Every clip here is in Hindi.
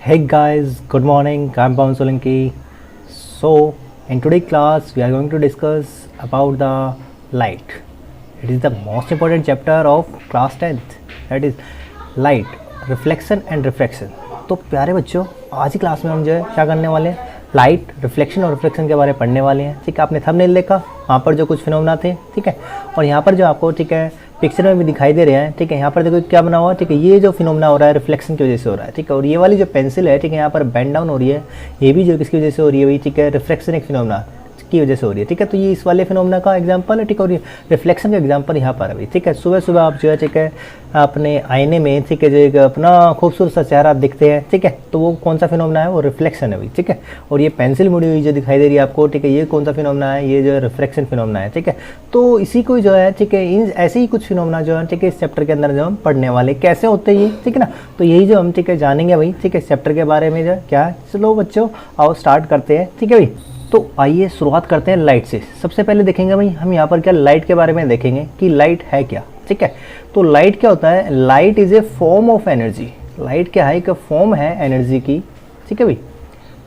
Hey guys, good morning. I'm Pawan Solanki. So, in today's class, we are going to discuss about the light. It is the most important chapter of class 10th. That is light, reflection and refraction. तो प्यारे बच्चों, आज की क्लास में हम जो है क्या करने वाले हैं, लाइट, रिफ्लेक्शन और रिफ्रैक्शन के बारे में पढ़ने वाले हैं। ठीक है, आपने थंबनेल देखा, वहाँ पर जो कुछ फिनोमेना थे, ठीक है, और यहाँ पर जो आपको ठीक है पिक्चर में भी दिखाई दे रहे हैं। ठीक है, यहाँ पर देखो क्या बना हुआ है। ठीक है, ये जो फिनोमेना हो रहा है रिफ्लेक्शन की वजह से हो रहा है। ठीक है, और ये वाली जो पेंसिल है, ठीक है, यहाँ पर बेंड डाउन हो रही है, ये भी जो किसकी वजह से हो रही है भाई, ठीक है, रिफ्लेक्शन एक फिनोमेना की वजह से हो रही है। ठीक है, तो ये इस वाले फिनोमेना का एग्जांपल है। ठीक है, और ये रिफ्लेक्शन का एग्जांपल यहाँ पर है भाई। ठीक है, सुबह सुबह आप जो है ठीक है अपने आईने में ठीक है जो एक अपना खूबसूरत सा चेहरा आप दिखते हैं। ठीक है, तो वो कौन सा फिनोमेना है, वो रिफ्लेक्शन है भाई। ठीक है, और ये पेंसिल मुड़ी हुई जो दिखाई दे रही है आपको, ठीक है, ये कौन सा फिनोमेना है, ये जो है रिफ्रैक्शन फिनोमेना है। ठीक है, तो इसी को जो है ठीक है इन ऐसे ही कुछ फिनोमेना जो है ठीक है इस चैप्टर के अंदर जो हम पढ़ने वाले कैसे होते हैं ये, ठीक है ना, तो यही जो हम ठीक है जानेंगे भाई। ठीक है, इस चैप्टर के बारे में जो क्या है, चलो बच्चों आओ स्टार्ट करते हैं। ठीक है भाई, तो आइए शुरुआत करते हैं लाइट से। सबसे पहले देखेंगे भाई हम यहाँ पर क्या लाइट के बारे में देखेंगे कि लाइट है क्या। ठीक है, तो लाइट क्या होता है, light is a form of energy. Light क्या है, एक फॉर्म है एनर्जी की। ठीक है भाई,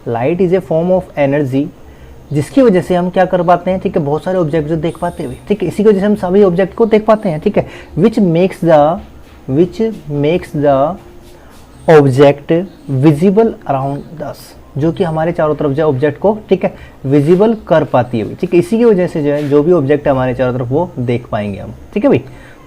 light is a form of energy जिसकी वजह से हम क्या कर पाते हैं, ठीक है, बहुत सारे ऑब्जेक्ट जो देख पाते हैं। ठीक है, इसी की वजह से हम सभी ऑब्जेक्ट को देख पाते हैं। ठीक है, which makes the object visible around us, जो कि हमारे चारों तरफ जो ऑब्जेक्ट को ठीक है विजिबल कर पाती है। ठीक है, इसी की वजह से जो है जो भी ऑब्जेक्ट है हमारे चारों तरफ वो देख पाएंगे हम। ठीक है भाई,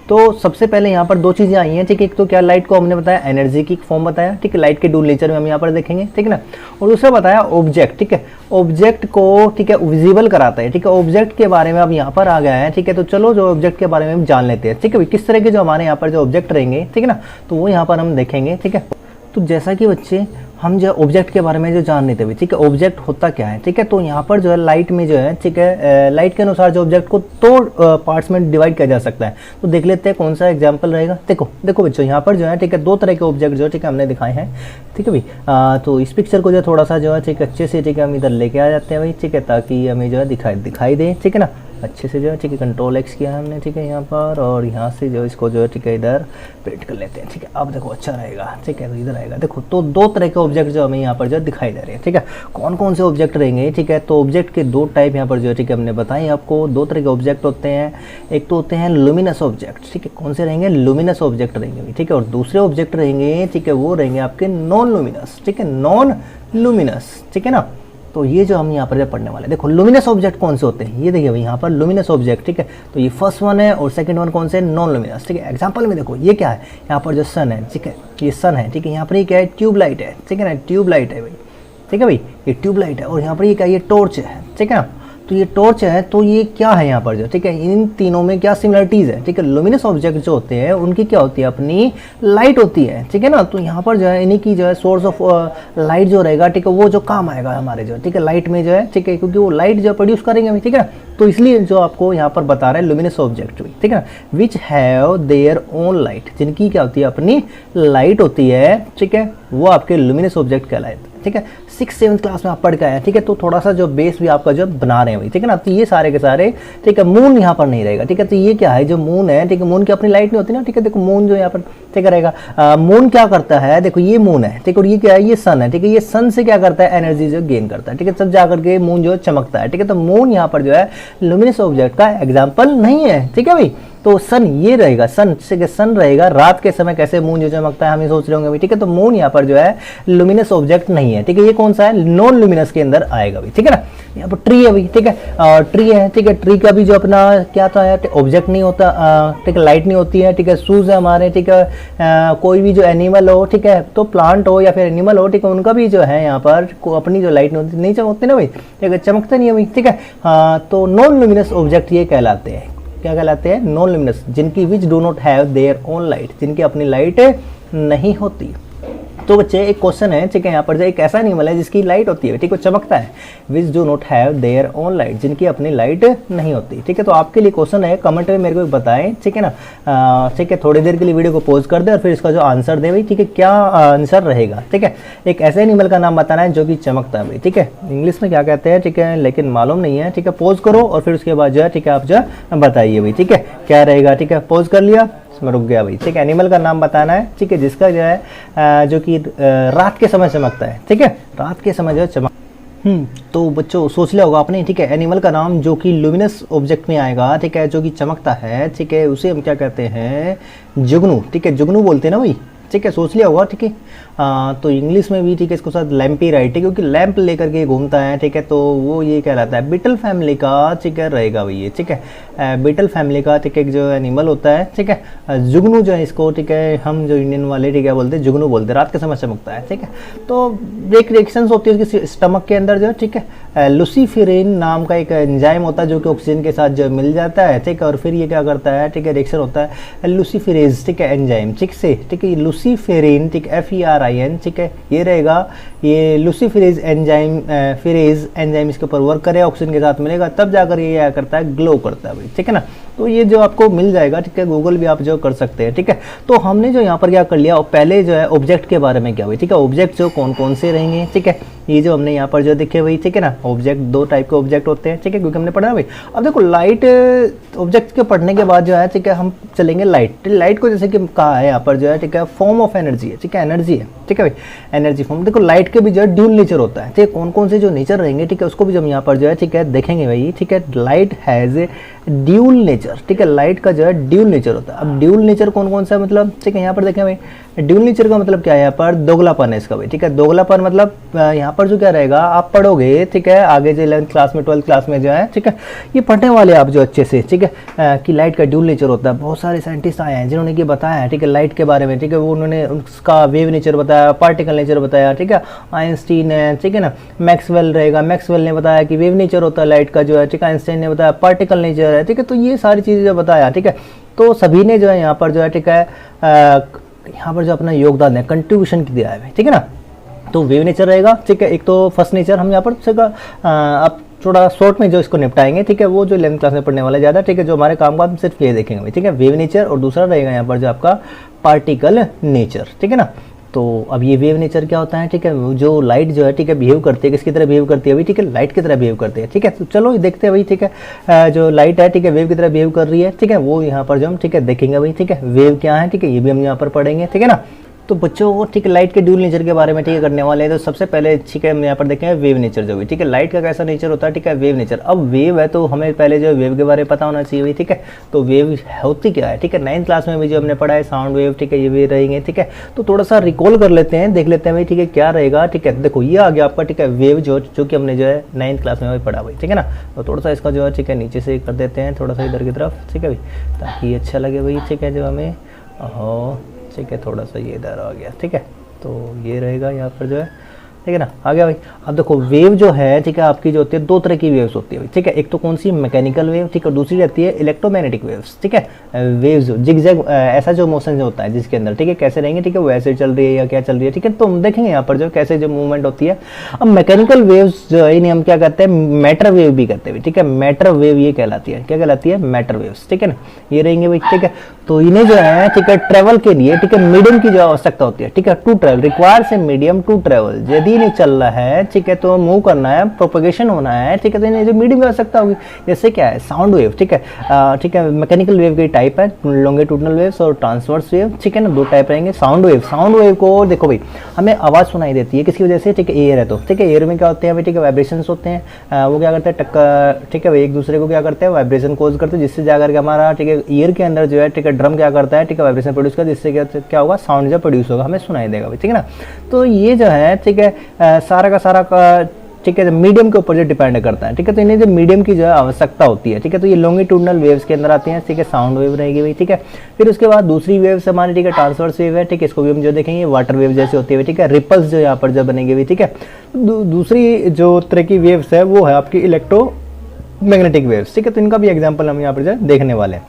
तो सबसे पहले यहाँ पर दो चीज़ें आई हैं। ठीक है, एक तो क्या लाइट को हमने बताया एनर्जी की फॉर्म बताया। ठीक है, लाइट के डू नेचर में हम यहाँ पर देखेंगे। ठीक है ना, और दूसरा बताया ऑब्जेक्ट। ठीक है, ऑब्जेक्ट को ठीक है विजिबल कराता है। ठीक है, ऑब्जेक्ट के बारे में अब यहाँ पर आ गया है। ठीक है, तो चलो जो ऑब्जेक्ट के बारे में हम जान लेते हैं। ठीक है भाई, किस तरह के जो हमारे यहाँ पर जो ऑब्जेक्ट रहेंगे, ठीक है ना, तो वो यहाँ पर हम देखेंगे। ठीक है, तो जैसा कि बच्चे हम जो ऑब्जेक्ट के बारे में जो जान लेते हुए, ठीक है, ऑब्जेक्ट होता क्या है। ठीक है, तो यहाँ पर जो है लाइट में जो है ठीक है लाइट के अनुसार जो ऑब्जेक्ट को दो पार्ट्स में डिवाइड किया जा सकता है। तो देख लेते हैं कौन सा एग्जांपल रहेगा। देखो बच्चों, यहाँ पर जो है ठीक है दो तरह के ऑब्जेक्ट जो ठीक है हमने दिखाए हैं। ठीक है भाई, तो इस पिक्चर को जो थोड़ा सा जो है ठीक है अच्छे से ठीक है हम इधर लेके आ जाते हैं भाई। ठीक है, ताकि हमें जो है दिखाई दे। ठीक है ना, अच्छे से जो है ठीक है कंट्रोल एक्स किया हमने। ठीक है, यहाँ पर और यहाँ से जो इसको जो है ठीक है इधर पेंट कर लेते हैं। ठीक है, अब देखो अच्छा रहेगा। ठीक है, तो इधर आएगा। देखो, तो दो तरह के ऑब्जेक्ट जो हमें यहाँ पर जो दिखाई दे रहे हैं। ठीक है, कौन कौन से ऑब्जेक्ट रहेंगे। ठीक है, तो ऑब्जेक्ट के दो टाइप यहाँ पर जो है ठीक है हमने बताए आपको। दो तरह के ऑब्जेक्ट होते हैं, एक तो होते हैं लुमिनस ऑब्जेक्ट। ठीक है, कौन से रहेंगे, लुमिनस ऑब्जेक्ट रहेंगे। ठीक है, और दूसरे ऑब्जेक्ट रहेंगे ठीक है वो रहेंगे आपके नॉन लुमिनस। ठीक है, नॉन लुमिनस। ठीक है ना, तो ये जो हम यहाँ पर पढ़ने वाले हैं, देखो लुमिनस ऑब्जेक्ट कौन से होते हैं, ये देखिए भाई यहाँ पर लुमिनस ऑब्जेक्ट। ठीक है, तो ये फर्स्ट वन है और सेकंड वन कौन से, नॉन लुमिनस। ठीक है, एग्जांपल में देखो ये क्या है, यहाँ पर जो सन है। ठीक है, ये सन है। ठीक है, यहाँ पर ये क्या है, ट्यूब लाइट है। ठीक है ना, ट्यूब लाइट है भाई। ठीक है भाई, ये ट्यूब लाइट है। और यहाँ पर ये क्या है, ये टॉर्च है। ठीक है ना, तो ये टॉर्च है। तो ये क्या है यहाँ पर जो ठीक है इन तीनों में क्या सिमिलरिटीज़ है। ठीक है, लुमिनस ऑब्जेक्ट जो होते हैं उनकी क्या होती है, अपनी लाइट होती है। ठीक है ना, तो यहाँ पर जो है इन्हीं की जो है सोर्स ऑफ लाइट जो रहेगा ठीक है वो जो काम आएगा हमारे जो ठीक है लाइट में जो है। ठीक है, क्योंकि वो लाइट जो प्रोड्यूस करेंगे। ठीक है ना, तो इसलिए जो आपको यहाँ पर बता रहा है लुमिनस ऑब्जेक्ट भी। ठीक है ना, which have their own light, जिनकी क्या होती है अपनी लाइट होती है। ठीक है, वो आपके लुमिनस ऑब्जेक्ट कहलाते हैं। ठीक है, 6-7 क्लास में आप पढ़ के आए हैं। ठीक है, तो थोड़ा सा जो बेस भी आपका जो बना रहे हैं भाई। ठीक है ना, तो ये सारे के सारे ठीक है मून यहाँ पर नहीं रहेगा। ठीक है, तो ये क्या है, जो मून है ठीक है मून की अपनी लाइट नहीं होती ना। ठीक है, देखो मून जो यहाँ पर ठीक है रहेगा, मून क्या करता है, देखो ये मून है। ठीक है, और ये क्या है, ये सन है। ठीक है, ये सन से क्या करता है, एनर्जी जो गेन करता है। ठीक है, तब जाकर के मून जो चमकता है। ठीक है, तो मून यहाँ पर जो है लुमिनस ऑब्जेक्ट का एग्जाम्पल नहीं है। ठीक है भाई, तो सन ये रहेगा, सन रहेगा। रात के समय कैसे मून जो चमकता है हम ये सोच रहे होंगे। ठीक है, तो मून यहाँ पर जो है लुमिनस ऑब्जेक्ट नहीं है। ठीक है, ये कौन सा है, नॉन लुमिनस के अंदर आएगा भाई। ठीक है ना, यहाँ पर ट्री है भाई। ठीक है, ट्री है। ठीक है, ट्री का भी जो अपना क्या था ऑब्जेक्ट नहीं होता। ठीक है, लाइट नहीं होती है। ठीक है, शूज है हमारे। ठीक है, कोई भी जो एनिमल हो, ठीक है, तो प्लांट हो या फिर एनिमल हो, ठीक है, उनका भी जो है यहाँ पर अपनी जो लाइट नहीं चमकती ना भाई। ठीक है, चमकते नहीं है भाई। ठीक है, तो नॉन लुमिनस ऑब्जेक्ट ये कहलाते हैं। क्या कहलाते हैं, नॉन लुमिनस, जिनकी which do not have their own light, जिनकी अपनी लाइट नहीं होती। तो बच्चे एक क्वेश्चन है। ठीक है, यहाँ पर जो एक ऐसा एनिमल है जिसकी लाइट होती है। ठीक है, चमकता है, which do not have their own light, जिनकी अपनी लाइट नहीं होती। ठीक है, तो आपके लिए क्वेश्चन है, कमेंट में मेरे को बताएं। ठीक है ना, ठीक है, थोड़ी देर के लिए वीडियो को पॉज कर दे और फिर इसका जो आंसर दे भाई। ठीक है, क्या आंसर रहेगा। ठीक है, एक ऐसे एनिमल का नाम बताना है जो कि चमकता है भाई। ठीक है, इंग्लिश में क्या कहते हैं, ठीक है, लेकिन मालूम नहीं है। ठीक है, पॉज करो और फिर उसके बाद जो है ठीक है आप जो बताइए भाई। ठीक है, क्या रहेगा। ठीक है, पॉज कर लिया, मैं रुक गया भाई, ठीक है। एनिमल का नाम बताना है, ठीक है, जिसका जो है जो कि रात के समय चमकता है, ठीक है, रात के समय जो है चमक। तो बच्चों सोच लिया होगा आपने, ठीक है। एनिमल का नाम जो कि लुमिनस ऑब्जेक्ट में आएगा, ठीक है, जो कि चमकता है, ठीक है, उसे हम क्या कहते हैं, जुगनू, ठीक है, जुगनू बोलते हैं ना भाई, ठीक है, सोच लिया होगा, ठीक है। तो इंग्लिश में भी, ठीक है, इसको साथ लैम्पी राइट है, क्योंकि लैंप लेकर के घूमता है, ठीक है, तो वो ये कहलाता है बीटल फैमिली का, ठीक है, रहेगा भाई ये, ठीक है, बीटल फैमिली का, ठीक है, जो एनिमल होता है, ठीक है। जुगनू जो है इसको, ठीक है, हम जो इंडियन वाले, ठीक है, बोलते हैं जुगनू बोलते हैं, रात के समय चमकता है, ठीक है। तो एक रिएक्शंस होती है उसकी स्टमक के अंदर जो है, ठीक है, लुसीफेरिन नाम का एक एंजाइम होता है जो कि ऑक्सीजन के साथ जो मिल जाता है, ठीक है, और फिर ये क्या करता है, ठीक है, रिएक्शन होता है लुसीफेरेज, ठीक है, एंजाइम, ठीक से, ठीक है, लुसीफेरिन, ठीक FERIN, ठीक है, ये रहेगा, ये लुसीफेरेज एंजाइम, फेरेज एंजाइम इसके ऊपर वर्क करेगा, ऑक्सीजन के साथ मिलेगा, तब जाकर ये क्या करता है, ग्लो करता है भाई, ठीक है ना। तो ये जो आपको मिल जाएगा, ठीक है, गूगल भी आप जो कर सकते हैं, ठीक है। तो हमने जो यहाँ पर क्या कर लिया, और पहले जो है ऑब्जेक्ट के बारे में क्या हुई, ठीक है, ऑब्जेक्ट जो कौन कौन से रहेंगे, ठीक है, ये जो हमने यहाँ पर जो देखे भाई, ठीक है ना, ऑब्जेक्ट दो टाइप के ऑब्जेक्ट होते हैं, ठीक है, क्योंकि हमने पढ़ा भाई। अब देखो लाइट ऑब्जेक्ट के पढ़ने के बाद जो है, ठीक है, हम चलेंगे लाइट। लाइट को जैसे कि कहा है यहाँ पर जो है, ठीक है, फॉर्म ऑफ एनर्जी है, ठीक है, एनर्जी है, ठीक है भाई, एनर्जी फॉर्म। देखो लाइट के भी जो है ड्यूल नेचर होता है, ठीक है, कौन कौन से जो नेचर रहेंगे, ठीक है, उसको भी हम यहाँ पर जो है, ठीक है, देखेंगे भाई, ठीक है। Light has a dual nature, ठीक है, लाइट का जो है ड्यूल नेचर होता है। अब ड्यूल नेचर कौन कौन सा मतलब, ठीक है, यहाँ पर देखें भाई, ड्यूल नेचर का मतलब क्या है, यहाँ पर दोगलापन है इसका भाई, ठीक है। दोगलापन मतलब यहाँ पर जो क्या रहेगा, आप पढ़ोगे, ठीक है, आगे जो 11th क्लास में 12th क्लास में जो है, ठीक है, ये पढ़ने वाले आप जो अच्छे से, ठीक है, कि लाइट का ड्यूल नेचर होता है। बहुत सारे साइंटिस्ट आए हैं जिन्होंने ये बताया है, ठीक है, लाइट के बारे में, ठीक है, वो उन्होंने उसका वेव नेचर बताया, पार्टिकल नेचर बताया, ठीक है, आइंस्टीन है, ठीक है ना, मैक्सवेल रहेगा, मैक्सवेल ने बताया कि वेव नेचर होता है लाइट का जो है, ठीक है, आइंस्टाइन ने बताया पार्टिकल नेचर है, ठीक है। तो ये सारी चीज़ें जो बताया, ठीक है, तो सभी ने जो है यहाँ पर जो है, ठीक है, यहाँ पर जो अपना योगदान है, कंट्रीब्यूशन दिया है, ठीक है ना। तो वेव नेचर रहेगा, ठीक है, एक तो फर्स्ट नेचर हम यहाँ पर आप थोड़ा शॉर्ट में जो इसको निपटाएंगे, ठीक है, वो जो 11th क्लास में पढ़ने वाला ज़्यादा, ठीक है, जो हमारे काम का हम सिर्फ ये देखेंगे, ठीक है, वेव नेचर। और दूसरा रहेगा यहाँ पर जो आपका पार्टिकल नेचर, ठीक है ना। तो अब ये वेव नेचर क्या होता है, ठीक है, जो लाइट जो है, ठीक है, बिहेव करती है, किसकी तरह बिहेव करती है भाई, ठीक है, लाइट की तरह बिहेव करती है, ठीक है। तो चलो देखते हैं भाई, ठीक है, जो लाइट है, ठीक है, वेव की तरह बिहेव कर रही है, ठीक है, वो यहाँ पर जो हम, ठीक है, देखेंगे भाई, ठीक है, वेव क्या है, ठीक है, ये भी हम यहाँ पर पढ़ेंगे, ठीक है ना। तो बच्चों को, ठीक है, लाइट के ड्यूल नेचर के बारे में, ठीक है, करने वाले हैं। तो सबसे पहले, ठीक है, हम यहाँ पर देखें वेव नेचर जो भी, ठीक है, लाइट का कैसा नेचर होता है, ठीक है, वेव नेचर। अब वेव है तो हमें पहले जो वेव के बारे में पता होना चाहिए, ठीक है। तो वेव होती क्या है, ठीक है, 9th क्लास में भी जो हमने पढ़ा है साउंड वेव, ठीक है, ये भी रहेंगे, ठीक है। तो थोड़ा सा रिकॉल कर लेते हैं, देख लेते हैं भाई, ठीक है, क्या रहेगा, ठीक है। देखो ये आ गया आपका, ठीक है, वेव जो कि हमने जो है 9th क्लास में पढ़ा भाई, ठीक है ना। तो थोड़ा सा इसका जो है, ठीक है, नीचे से कर देते हैं, थोड़ा सा इधर की तरफ, ठीक है भाई, ताकि अच्छा लगे भाई, ठीक है, जो हमें, ठीक है, थोड़ा सा ये इधर आ गया, ठीक है। तो ये रहेगा यहाँ पर जो है, ठीक है ना, आ गया भाई। अब देखो वेव जो है, ठीक है, आपकी जो होती है दो तरह की वेव्स होती है, ठीक है। एक तो कौन सी, मैकेनिकल वेव, ठीक है, दूसरी रहती है इलेक्ट्रोमैग्नेटिक वेव्स, ठीक है। वेव्स जिगजैग ऐसा जो मोशन जो होता है जिसके अंदर, ठीक है, कैसे रहेंगे, ठीक है, वो ऐसे चल रही है या क्या चल रही है, ठीक है। तो हम देखेंगे यहाँ पर जो कैसे जो मूवमेंट होती है। अब मैकेनिकल वेव्स जो है इन्हें हम क्या कहते हैं, मैटर वेव भी कहते हैं, ठीक है। मैटर वेव ये कहलाती है, क्या कहलाती है, मैटर वेव्स, ठीक है ना, ये रहेंगे भाई, ठीक है। तो इन्हें जो है, ठीक है, ट्रेवल के लिए, ठीक है, मीडियम की जो आवश्यकता होती है, ठीक है, to travel, requires a medium to travel. यदि नहीं चल रहा है, ठीक है, तो मूव करना है, प्रोपगेशन होना है, ठीक है, तो इन्हें जो मीडियम की आवश्यकता होगी। जैसे क्या है, साउंड वेव, ठीक है, ठीक है, मैकेनिकल वेव की टाइप है, लॉन्गिट्यूडनल वेव्स और ट्रांसवर्स वेव, ठीक है ना, दो टाइप रहेंगे। साउंड वेव को देखो भाई, हमें आवाज़ सुनाई देती है, किसकी वजह से, ठीक है, एयर है तो, ठीक है, एयर में क्या होते हैं भाई, ठीक है, वाइब्रेशंस होते हैं, वो क्या करते हैं, टक्कर, ठीक है भाई, एक दूसरे को क्या करते हैं, वाइब्रेशन कोज करते हैं, जिससे जाकर के हमारा, ठीक है, ईयर के अंदर जो है, ठीक है, ड्रम क्या करता है, ठीक है, वाइब्रेशन प्रोड्यूस करता है, जिससे क्या होगा, साउंड जो प्रोड्यूस होगा, हमें सुनाई देगा भाई, ठीक है ना। तो ये जो है, ठीक है, सारा का, ठीक है, मीडियम के ऊपर जो डिपेंड करता है, ठीक है। तो इन्हें जो मीडियम की जो है आवश्यकता होती है, ठीक है। तो ये लॉन्गिट्यूडनल वेव्स के अंदर आती हैं, ठीक है, साउंड वेव रहेगी भाई, ठीक है। फिर उसके बाद दूसरी वेव्स हमारी, ठीक है, ट्रांसवर्स वेव है, ठीक है, इसको भी हम जो देखेंगे वाटर वेव जैसे होती है, ठीक है, रिपल्स जो यहाँ पर जो बनेगी भाई, ठीक है। दूसरी जो तरह की वेव्स है वो है आपकी इलेक्ट्रोमैग्नेटिक वेव्स, ठीक है। तो इनका भी एग्जाम्पल हम यहाँ पर जो देखने वाले हैं,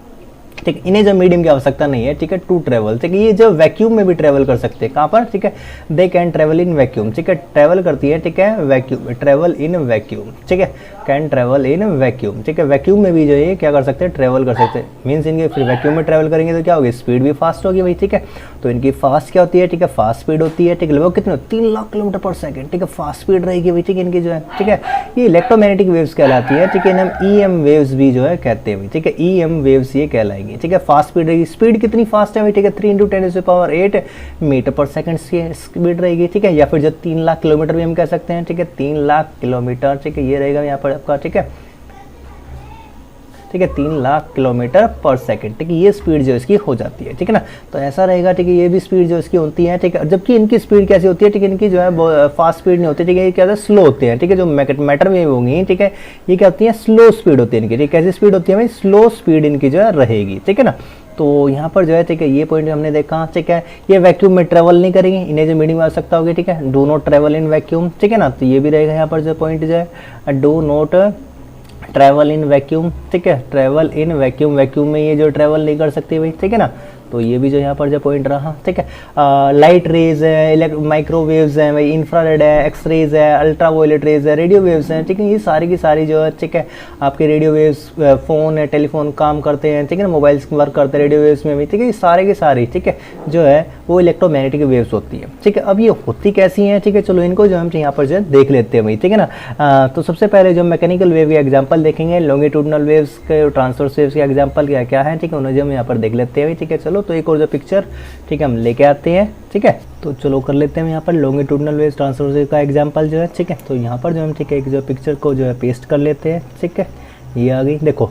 ठीक है। इन्हें जो मीडियम की आवश्यकता नहीं है, ठीक है, टू ट्रेवल, ठीक है, ये जो वैक्यूम में भी ट्रेवल कर सकते हैं, कहाँ पर, ठीक है, they can travel in vacuum, ठीक है, ट्रेवल करती है, ठीक है, वैक्यूम, ट्रेवल इन वैक्यूम, ठीक है, कैन ट्रेवल इन वैक्यूम, ठीक है। वैक्यूम में भी जो है क्या कर सकते हैं, ट्रेवल कर सकते हैं, मीन्स इनके फिर वैक्यूम में ट्रेवल करेंगे तो क्या होगी, स्पीड भी फास्ट होगी भाई, ठीक है। तो इनकी फास्ट क्या होती है, ठीक है, फास्ट स्पीड होती है, ठीक है, लगभग कितने 3 लाख किलोमीटर पर सेकंड, ठीक है, फास्ट स्पीड रहेगी भाई, ठीक है, इनकी जो है, ठीक है। ये इलेक्ट्रोमैग्नेटिक वेव्स कहलाती है, ठीक है, हम EM वेव्स भी जो है कहते हैं, ठीक है, EM वेव्स ये कहलाएंगी। रहेगी, ठीक है। फास्ट स्पीड रहेगी, स्पीड कितनी फास्ट है भाई, ठीक है, 3 × 10⁸ मीटर पर सेकंड स्पीड रहेगी, ठीक है। या फिर जो 3 लाख किलोमीटर भी हम कह सकते हैं, ठीक है, 3 लाख किलोमीटर, ठीक है, ये रहेगा यहाँ पर आपका, ठीक है, ठीक है, 3 लाख किलोमीटर पर सेकंड, ठीक है, ये स्पीड जो इसकी हो जाती है, ठीक है ना। तो ऐसा रहेगा, ठीक है, ये भी स्पीड जो इसकी होती है, ठीक है। जबकि इनकी स्पीड कैसी होती है, ठीक है, इनकी जो है फास्ट स्पीड नहीं होती, ठीक है, ये क्या होता है, स्लो होते हैं, ठीक है। जो मैटर वेव होंगी, ठीक है, ये क्या होती है, स्लो स्पीड होती है इनकी, ठीक है। कैसी स्पीड होती है भाई, स्लो स्पीड इनकी जो है रहेगी, ठीक है ना। तो यहाँ पर जो है, ठीक है, ये पॉइंट हमने देखा, ठीक है। ये वैक्यूम में ट्रेवल नहीं करेंगे, इन्हें जो मीनिंग आवश्यकता होगी, ठीक है, do not travel in vacuum, ठीक है ना। तो ये भी रहेगा यहाँ पर जो पॉइंट जो है, do not travel in vacuum, ठीक है, ट्रैवल इन वैक्यूम, वैक्यूम में ये जो ट्रैवल नहीं कर सकती भाई, ठीक है ना। तो ये भी जो यहाँ पर जो पॉइंट रहा, ठीक है। लाइट रेज है, माइक्रोवेव्स हैं भाई, इंफ्रारेड है, एक्सरेज है, अल्ट्रावायलेट रेज है, रेडियो वेव्स हैं, ठीक है। ये सारी की सारी जो है, ठीक है, आपके रेडियो वेव्स, फ़ोन है, टेलीफोन काम करते हैं, ठीक है ना, मोबाइल्स वर्क करते हैं रेडियो वेव्स में भी, ठीक है। ये सारे के सारे, ठीक है, जो है वो इलेक्ट्रोमैग्नेटिक वेव्स होती है, ठीक है। अब ये होती कैसी हैं, ठीक है, चलो इनको जो हम यहाँ पर जो है देख लेते हैं भाई, ठीक है ना। तो सबसे पहले जो मैकेनिकल वेव के एग्जाम्पल देखेंगे, लॉन्गिट्यूडनल वेव्स के, ट्रांसवर्स वेव्स के एग्जाम्पल क्या क्या है, ठीक है, उन्हें जो हम यहाँ पर देख लेते हैं भाई, ठीक है। चलो तो एक और जो पिक्चर, ठीक है, हम लेके आते हैं, ठीक है। तो चलो कर लेते हैं यहाँ पर लॉन्गिट्यूडनल वेव्स ट्रांसवर्स वेव का एग्जांपल जो है, ठीक है। तो यहाँ पर जो हम, ठीक है, एक जो पिक्चर को जो है पेस्ट कर लेते हैं, ठीक है। ये आ गई, देखो,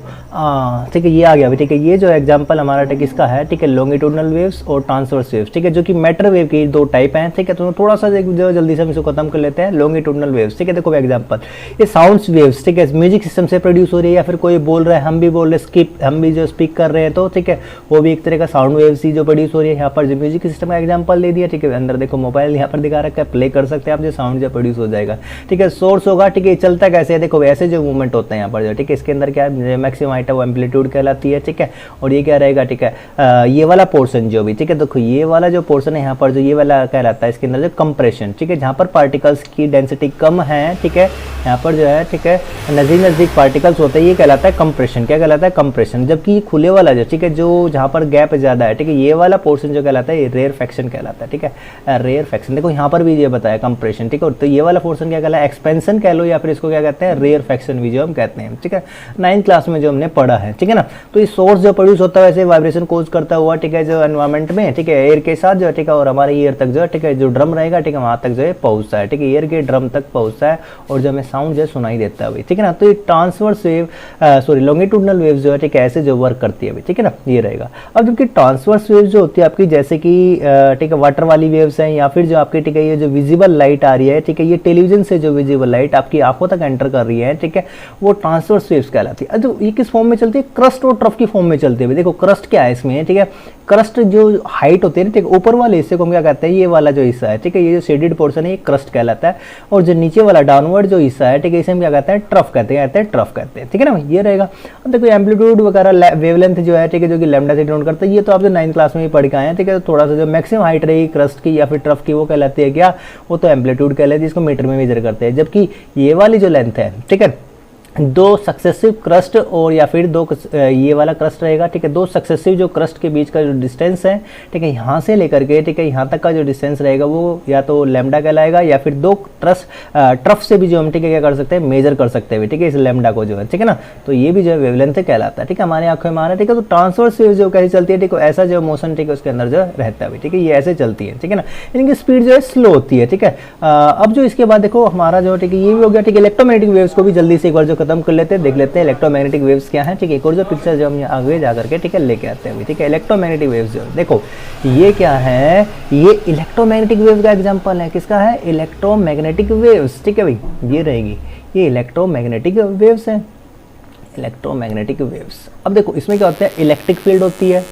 ठीक है, ये आ गया अभी, ठीक है। ये जो एग्जांपल हमारा, ठीक, इसका है, ठीक है, लॉन्गिट्यूडनल वेव्स और ट्रांसवर्स वेव्स, ठीक है, जो कि मैटर वेव की दो टाइप हैं, ठीक है। तो थोड़ा सा जो जल्दी से हम इसको खत्म कर लेते हैं, लॉन्गिट्यूडनल वेव्स, ठीक है। देखो एग्जांपल, ये साउंड्स वेव्स, ठीक है, म्यूजिक सिस्टम से प्रोड्यूस हो रही है, या फिर कोई बोल रहा है, हम भी बोल रहे हैं, हम भी जो स्पीक कर रहे हैं, तो ठीक है, वो भी एक तरह का साउंड वेव्स ही जो प्रोड्यूस हो रही है। यहाँ पर जो म्यूजिक सिस्टम का एग्जाम्पल दे दिया, ठीक है, अंदर देखो मोबाइल यहाँ पर दिखा रखा है, प्ले कर सकते हैं आप, जो साउंड जो प्रोड्यूस हो जाएगा, ठीक है। सोर्स होगा, ठीक है, चलता कैसे है, देखो ऐसे जो मूवमेंट होते हैं यहाँ पर जो, ठीक है, इसके अंदर क्या है, मैक्सिमम हाइट वो एम्पलीट्यूड कहलाती है, ठीक है। और ये क्या रहेगा, ठीक है, ये वाला पोर्शन जो भी, ठीक है, देखो ये वाला जो पोर्शन है यहाँ पर जो ये वाला कहलाता है, इसके अंदर जो कंप्रेशन, ठीक है, जहाँ पर पार्टिकल्स की डेंसिटी कम है, ठीक है, यहाँ पर जो है, ठीक है, नज़दीक पार्टिकल्स होते हैं, ये कहलाता है कंप्रेशन। क्या कहलाता है, कंप्रेशन। जबकि ये खुले वाला जो, ठीक है, जो जहाँ पर गैप ज़्यादा है, ठीक है, ये वाला पोर्शन जो कहलाता है, ये रेयरफैक्शन कहलाता है, ठीक है, रेयरफैक्शन। देखो यहाँ पर भी ये बताया कंप्रेशन, ठीक है। तो ये वाला पोर्शन क्या कहलाता है, एक्सपेंशन कह लो, या फिर इसको क्या कहते हैं, रेयरफैक्शन भी जो हम कहते हैं, ठीक है, 9th क्लास में जो हमने पढ़ा है, ठीक है ना। तो ये सोर्स जो प्रोड्यूस होता है वैसे वाइब्रेशन कोज करता हुआ, ठीक है, जो एनवायरमेंट में, ठीक है, एयर के साथ जो है, ठीक है, और हमारे ईयर तक जो है, ठीक है, जो ड्रम रहेगा, ठीक है, वहाँ तक जो है पहुँचता है, ठीक है, ईयर के ड्रम तक पहुँचता है, और जो हमें साउंड जो है सुनाई देता है, ठीक है ना। तो ये transverse wave, sorry, longitudinal waves जो है, ठीक है, ऐसे जो वर्क करती है, ठीक है ना, ये रहेगा। अब जबकि ट्रांसवर्स वेव जो होती है आपकी, जैसे कि ठीक है, वाटर वाली वेव्स हैं, या फिर जो आपकी, ठीक है, ये जो विजिबल लाइट आ रही है, ठीक है, ये टेलीविजन से जो विजिबल लाइट आपकी आंखों तक एंटर कर रही है, ठीक है, वो ट्रांसवर्स वेव्स कहलाती है। तो ये किस फॉर्म में चलती है, क्रस्ट और ट्रफ की फॉर्म में चलते हुए। देखो क्रस्ट क्या है इसमें, ठीक है, क्रस्ट जो हाइट होती है ना, ठीक है, ऊपर वाले हिस्से को हम क्या कहते हैं, ये वाला जो हिस्सा है, ठीक है, ये जो शेडेड पोर्शन है, ये क्रस्ट कहलाता है। और जो नीचे वाला डाउनवर्ड जो हिस्सा है, ठीक है, इसे हम क्या कहते हैं, ट्रफ कहते हैं, ट्रफ कहते हैं, ठीक है ना, ये रहेगा। अब देखो एम्पलीट्यूड वगैरह वेवलेंथ जो है, ठीक है, जो कि लैम्डा से डिनोट करता है, ये तो आप जो 9th क्लास में ही पढ़ के आए हैं, ठीक है। तो थोड़ा सा जो मैक्सिमम हाइट रहेगी क्रस्ट की या फिर ट्रफ की, वो कहलाती है क्या, वो तो एम्पलीट्यूड कहलाती है, जिसको मीटर में मेजर करते हैं। जबकि ये वाली जो लेंथ है, ठीक है, दो सक्सेसिव क्रस्ट, और या फिर दो ये वाला क्रस्ट रहेगा, ठीक है, दो सक्सेसिव जो क्रस्ट के बीच का जो डिस्टेंस है, ठीक है, यहाँ से लेकर के, ठीक है, यहाँ तक का जो डिस्टेंस रहेगा, वो या तो लैम्डा कहलाएगा, या फिर दो ट्रफ से भी जो हम, ठीक है, क्या कर सकते हैं, मेजर कर सकते हैं, ठीक है, इस लैम्डा को जो है, ठीक है ना। तो ये भी जो है वेवलेंथ कहलाता है, ठीक है, हमारे आंखों में आ रहा है, ठीक है। तो ट्रांसवर्स वेव जो कैसे चलती है, ठीक है, ऐसा जो मोशन, ठीक है, उसके अंदर जो रहता है, ठीक है, ये ऐसे चलती है, ठीक है ना। इनकी स्पीड जो है स्लो होती है, ठीक है। अब जो इसके बाद देखो हमारा जो, ठीक है, ये भी हो गया, ठीक है। इलेक्ट्रोमैग्नेटिक वेव्स को भी जल्दी से एक बार जो खत्म कर लेते हैं, देख लेते हैं इलेक्ट्रोमैग्नेटिक वेव्स क्या है, ठीक है। एक और जो पिक्चर जो हम आगे जाकर के, ठीक है, लेके आते हैं, ठीक है। इलेक्ट्रोमैग्नेटिक वेव्स जो देखो ये क्या है, ये इलेक्ट्रोमैग्नेटिक वेव का एग्जांपल है, किसका है, इलेक्ट्रोमैग्नेटिक वेव्स, ठीक है भाई, ये रहेगी, ये इलेक्ट्रोमैग्नेटिक वेव्स हैं, इलेक्ट्रोमैग्नेटिक वेव्स। अब देखो इसमें क्या होता है, इलेक्ट्रिक फील्ड होती है,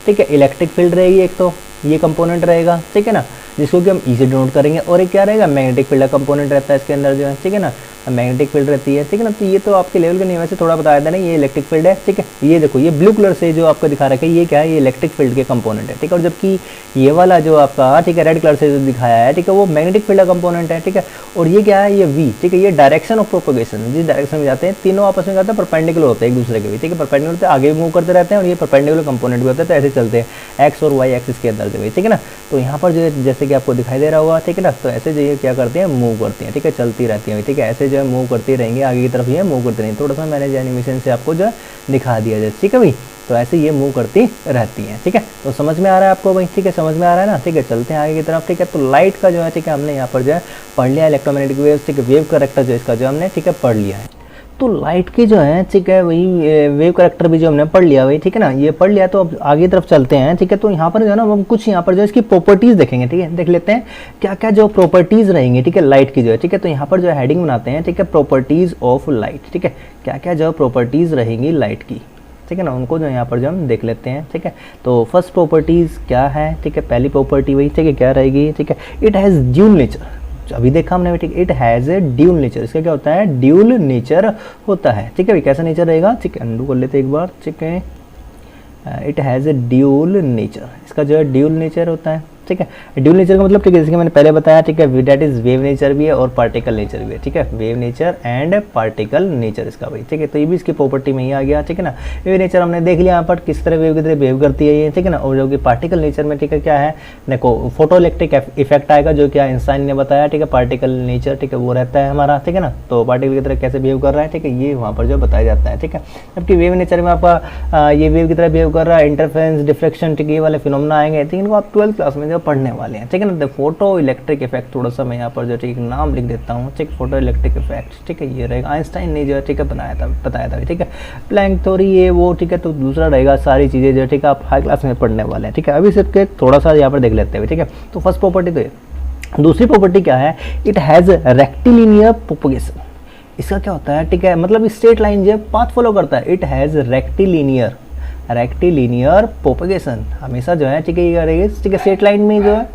ठीक है, इलेक्ट्रिक फील्ड रहेगी एक, तो ये कंपोनेंट रहेगा, ठीक है ना, जिसको कि हम ई से डिनोट करेंगे। और एक क्या रहेगा, मैग्नेटिक फील्ड का कंपोनेंट रहता है इसके अंदर जो है, ठीक है ना, मैग्नेटिक फील्ड रहती है, ठीक है ना। तो ये तो आपके लेवल का नहीं है, वैसे थोड़ा बताया था ना, ये इलेक्ट्रिक फील्ड है, ठीक है। ये देखो ये ब्लू कलर से जो आपको दिखा रखा है, ये क्या है, ये इलेक्ट्रिक फील्ड के कंपोनेंट है, ठीक है। और जबकि ये वाला जो आपका, ठीक है, रेड कलर से जो दिखाया है, ठीक है, वो मैग्नेटिक फील्ड का कंपोनेंट है, ठीक है। और ये क्या है, ये वी, ठीक है, ये डायरेक्शन ऑफ प्रोपोगेशन, जिस डायरेक्शन में जाते हैं, तीनों आपस में जाते हैं, परपेंडिकुलर होते हैं एक दूसरे के भी, ठीक है, परपेंडिकुलर होते हैं, आगे मूव करते रहते हैं, और ये परपेंडिकुलर कंपोनेंट भी होते हैं, तो ऐसे चलते हैं एक्स और वाई एक्सिस के अंदर जो है, ठीक है ना। तो यहाँ पर जो है जैसे कि आपको दिखाई दे रहा होगा, ठीक है ना, तो ऐसे जो ये क्या करते हैं, मूव करती हैं, ठीक है, चलती रहती हैं, ठीक है, ऐसे जो है मूव करती रहेंगे, आगे की तरफ ये मूव करते रहेंगे। थोड़ा सा मैंने जो एनिमेशन से आपको जो दिखा दिया जाए, ठीक है भाई। तो ऐसे ये मूव करती रहती हैं, ठीक है। तो समझ में आ रहा है आपको भाई, ठीक है, समझ में आ रहा है ना, ठीक है। चलते हैं आगे की तरफ, ठीक है। तो लाइट का जो है, ठीक है, हमने यहाँ पर जो है पढ़ लिया इलेक्ट्रोमैग्नेटिक वेव्स, ठीक है, वेव करेक्टर जो इसका जो हमने, ठीक है, पढ़ लिया है। तो लाइट की जो है, ठीक है, वही वेव करेक्टर भी जो हमने पढ़ लिया वही, ठीक है ना, ये पढ़ लिया। तो अब आगे तरफ चलते हैं, ठीक है। तो यहाँ पर जो है ना हम कुछ यहाँ पर जो इसकी प्रॉपर्टीज़ देखेंगे, ठीक है, देख लेते हैं क्या क्या जो प्रॉपर्टीज़ रहेंगी, ठीक है, लाइट की जो है, ठीक है। तो यहाँ पर जो हेडिंग बनाते हैं, ठीक है, प्रॉपर्टीज़ ऑफ लाइट, ठीक है, क्या क्या जो प्रॉपर्टीज़ रहेंगी लाइट की, ठीक है ना, उनको जो यहाँ पर जो हम देख लेते हैं, ठीक है। तो फर्स्ट प्रॉपर्टीज़ क्या है, ठीक है, पहली प्रॉपर्टी वही, ठीक है, क्या रहेगी, ठीक है, इट हैज़ ड्यूल नेचर। अभी देखा हमने, ठीक, it has a dual nature. इसका क्या होता है, ड्यूल नेचर होता है, ठीक है भाई। कैसा नेचर रहेगा, ठीक है, अंडू कर लेते एक बार, ठीक है। It has a dual nature, इसका जो है ड्यूल नेचर होता है, ठीक है। ड्यूल नेचर का मतलब, ठीक है, जैसे कि मैंने पहले बताया, ठीक है, दैट इज वेव नेचर भी है और पार्टिकल नेचर भी है, ठीक है, wave nature and particle nature इसका भाई, ठीक है। तो ये भी इसकी प्रॉपर्टी में ही आ गया, ठीक है ना। वेव नेचर हमने देख लिया यहाँ पर किस तरह वेव की तरह वेव करती है ये, ठीक है ना। और जो कि पार्टिकल नेचर में, ठीक है, क्या है, देखो फोटो इलेक्ट्रिक इफेक्ट आएगा, जो क्या आइंस्टाइन ने बताया, ठीक है। पार्टिकल नेचर, ठीक है, वो रहता है हमारा, ठीक है ना। तो पार्टिकल की तरह कैसे वेव कर रहा है, ठीक है, ये वहाँ पर जो बताया जाता है, ठीक है। जबकि वेव नेचर में आपका ये वेव की तरह वेव कर रहा है, इंटरफेरेंस, डिफ्लेक्शन, ठीक है, ये वाले फिनोमेना आएंगे, ठीक है, इनको आप 12th क्लास में जो पढ़ने वाले हैं, ठीक है ना। फोटो इलेक्ट्रिक इफेक्ट, थोड़ा सा मैं यहाँ पर जो, ठीक, नाम लिख देता हूँ, ठीक, फोटो इलेक्ट्रिक इफेक्ट, ठीक है, ये रहेगा। आइंस्टाइन ने जो है, ठीक है, बताया था, ठीक है। प्लैंक थ्योरी ये वो, ठीक है। तो दूसरा रहेगा, सारी चीज़ें जो, ठीक है, आप हाई क्लास में पढ़ने वाले हैं, ठीक है। अभी सिर्फ थोड़ा सा यहाँ पर देख लेते हैं, ठीक है। तो फर्स्ट प्रॉपर्टी तो ये। दूसरी प्रॉपर्टी क्या है, इट हैज़ रेक्टिलिनियर प्रोपगेशन। इसका क्या होता है, ठीक है, मतलब स्ट्रेट लाइन जो पाथ फॉलो करता है। इट हैज़ रेक्टिलिनियर प्रोपगेशन, हमेशा जो है, ठीक है, ये करेगी, ठीक है, स्ट्रेट लाइन में जो है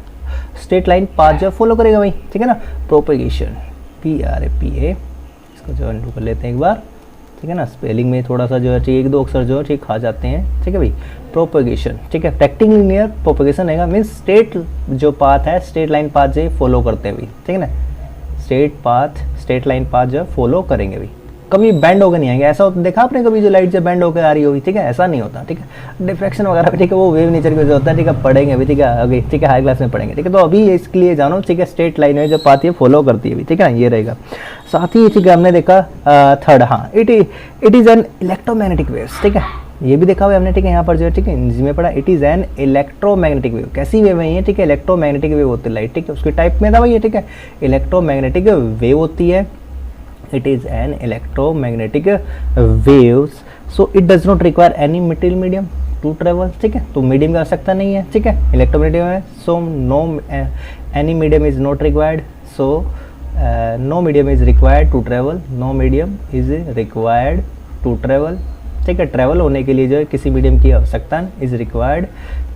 स्ट्रेट लाइन पाथ जो फॉलो करेगा भाई, ठीक है ना। प्रोपगेशन, PRAPA, इसको जो अंडू कर लेते हैं एक बार, ठीक है ना। स्पेलिंग में थोड़ा सा जो है, ठीक, एक दो अक्षर जो है, ठीक, खा जाते हैं, ठीक है भाई। प्रोपगेशन, ठीक है, रेक्टिलिनियर प्रोपगेशन रहेगा, मीन्स स्ट्रेट जो पाथ है, स्ट्रेट लाइन पाथ जो फॉलो करते हैं भाई, ठीक है ना। स्ट्रेट लाइन पाथ जो फॉलो करेंगे भाई, कभी बैंड होकर नहीं आएंगे। ऐसा होता देखा आपने कभी जो लाइट जब बैंड होकर आ रही होगी, ठीक है, ऐसा नहीं होता, ठीक है। डिफ्रैक्शन वगैरह, ठीक है, वो वेव नेचर की वजह होता है, ठीक है, पढ़ेंगे अभी, ठीक है, आगे, ठीक है, हाई क्लास में पढ़ेंगे, ठीक है। तो अभी इसके लिए जानो, ठीक है, स्ट्रेट लाइन में जो पाती है फॉलो करती है, ठीक है, ये रहेगा। साथ ही, ठीक है, हमने देखा थर्ड, हाँ, it is an electromagnetic waves, ठीक है, ये भी देखा हुआ हमने, ठीक है, यहाँ पर जो है, ठीक है, जिसमें पढ़ा it is an electromagnetic wave. कैसी वेव है ये, ठीक है, इलेक्ट्रोमैग्नेटिक वेव होती है लाइट, ठीक है, उसके टाइप में था भाई ये, ठीक है, इलेक्ट्रोमैग्नेटिक वेव होती है। It is an electromagnetic waves, so it does not require any material medium to travel, ठीक है। तो मीडियम की आवश्यकता नहीं है, ठीक है, इलेक्ट्रोमैग्नेटिक है, so no any medium is not required, so no medium is required to travel, no medium is required to travel, ठीक है। ट्रैवल होने के लिए जो है किसी मीडियम की आवश्यकता इज रिक्वायर्ड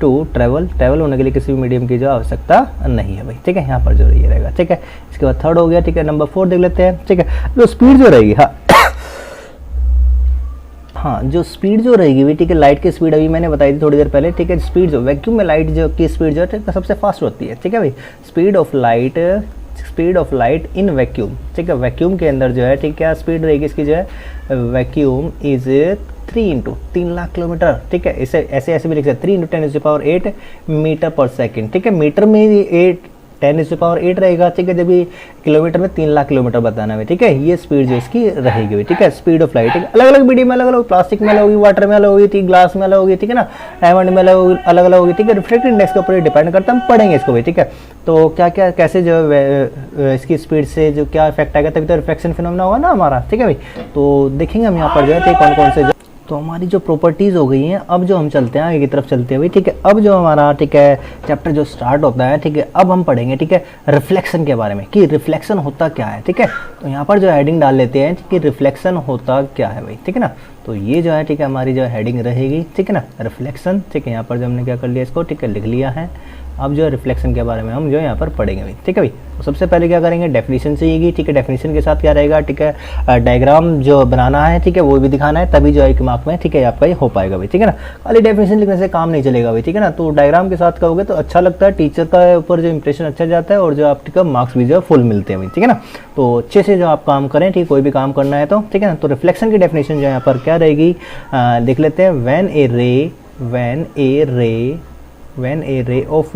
टू ट्रैवल होने के लिए किसी भी मीडियम की जो आवश्यकता नहीं है भाई, ठीक है। यहाँ पर जो ये रहेगा, ठीक है। इसके बाद थर्ड हो गया, ठीक है। नंबर 4 देख लेते हैं, ठीक है। जो स्पीड जो रहेगी, हाँ, जो स्पीड जो रहेगी भाई, ठीक है, लाइट की स्पीड अभी मैंने बताई थी थोड़ी देर पहले, ठीक है। स्पीड जो वैक्यूम में लाइट जो की स्पीड जो है सबसे फास्ट होती है, ठीक है भाई। Speed of light in vacuum, ठीक है, वैक्यूम के अंदर जो है, ठीक है, क्या स्पीड रहेगी इसकी जो है, वैक्यूम इज 3 लाख किलोमीटर, ठीक है। इसे ऐसे भी लिख सकते हैं, 3 × 10⁸ मीटर पर सेकेंड, ठीक है। मीटर में 10⁸ रहेगा, ठीक है, जब भी किलोमीटर में 3 लाख किलोमीटर बताना है, ठीक है। ये स्पीड जो इसकी रहेगी, ठीक है, स्पीड ऑफ लाइट, ठीक है। अलग अलग मीडियम में अलग अलग, प्लास्टिक में अलग होगी, वाटर में अलग होगी, ठीक, ग्लास में अलग होगी, ठीक है ना, डायमंड में अलग अलग होगी, ठीक है। रिफ्रैक्टिव इंडेक्स के ऊपर डिपेंड करता है, हम पढ़ेंगे इसको भी, ठीक है। तो क्या क्या कैसे जो इसकी स्पीड से जो क्या इफेक्ट आएगा, तभी तो रिफ्लेक्शन फिनोमेना होगा ना हमारा, ठीक है भाई। तो देखेंगे हम यहाँ पर जो है, कौन कौन से तो हमारी जो प्रॉपर्टीज़ हो गई हैं। अब जो हम चलते हैं आगे की तरफ चलते हैं भाई, ठीक है। अब जो हमारा, ठीक है, चैप्टर जो स्टार्ट होता है, ठीक है, अब हम पढ़ेंगे, ठीक है, रिफ्लेक्शन के बारे में कि रिफ्लेक्शन होता क्या है, ठीक है। तो यहाँ पर जो हेडिंग डाल लेते हैं कि रिफ्लेक्शन होता क्या है भाई, ठीक है ना। तो ये जो है, ठीक है, हमारी जो हेडिंग रहेगी, ठीक है ना, रिफ्लेक्शन, ठीक है। यहाँ पर जो हमने क्या कर लिया, इसको, ठीक है, लिख लिया है। अब जो है रिफ्लेक्शन के बारे में हम जो यहाँ पर पढ़ेंगे भाई, ठीक है भाई। तो सबसे पहले क्या करेंगे, डेफिनेशन चाहिएगी, ठीक है। डेफिनेशन के साथ क्या रहेगा, ठीक है, डायग्राम जो बनाना है, ठीक है, वो भी दिखाना है, तभी जो है एक मार्क में, ठीक है, आपका ये हो पाएगा भाई, ठीक है ना। खाली डेफिनेशन लिखने से काम नहीं चलेगा भाई, ठीक है ना। तो डायग्राम के साथ कहोगे तो अच्छा लगता है, टीचर का ऊपर जो इंप्रेशन अच्छा जाता है और जो आप, ठीक है, मार्क्स भी जो है फुल मिलते हैं भाई, ठीक है ना। तो अच्छे से जो आप काम करें, ठीक, कोई भी काम करना है तो, ठीक है ना। तो रिफ्लेक्शन की डेफिनेशन जो यहाँ पर क्या रहेगी, देख लेते हैं। When A ray of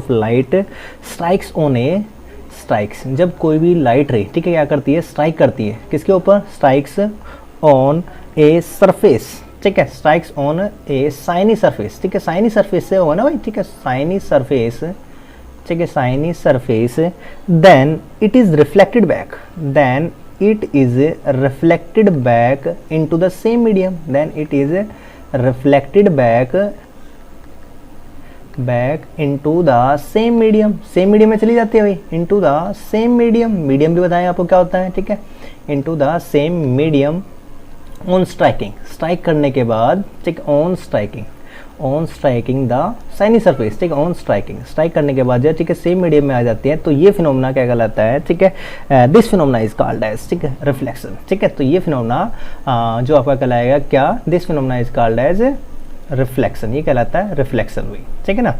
light strikes on A strikes, जब कोई भी लाइट रे, ठीक है, क्या करती है, स्ट्राइक करती है, किसके ऊपर, स्ट्राइक्स ऑन ए सरफेस, ठीक है, strikes on a shiny surface, ठीक है, साइनी सरफेस से होगा ना भाई, ठीक है, साइनी सरफेस, ठीक है, shiny surface, then it is reflected back, then it is reflected back into the same medium, then it is reflected back into the same medium, same medium में चली जाती है भाई, into the same medium, medium भी बताएं आपको क्या होता है, ठीक है, into the same medium on striking, strike करने के बाद, ठीक, on striking the shiny surface, ठीक है, ऑन स्ट्राइकिंग, स्ट्राइक करने के बाद जो, ठीक है, सेम मीडियम में आ जाती है, तो ये फिनोमेना क्या कहलाता है, ठीक है, this phenomena is called as, ठीक है, रिफ्लेक्शन, ठीक है, तो ये फिनोमेना जो आपका कहलाएगा क्या, this phenomena is called as reflection, ये कहलाता है रिफ्लेक्शन भी, ठीक है ना।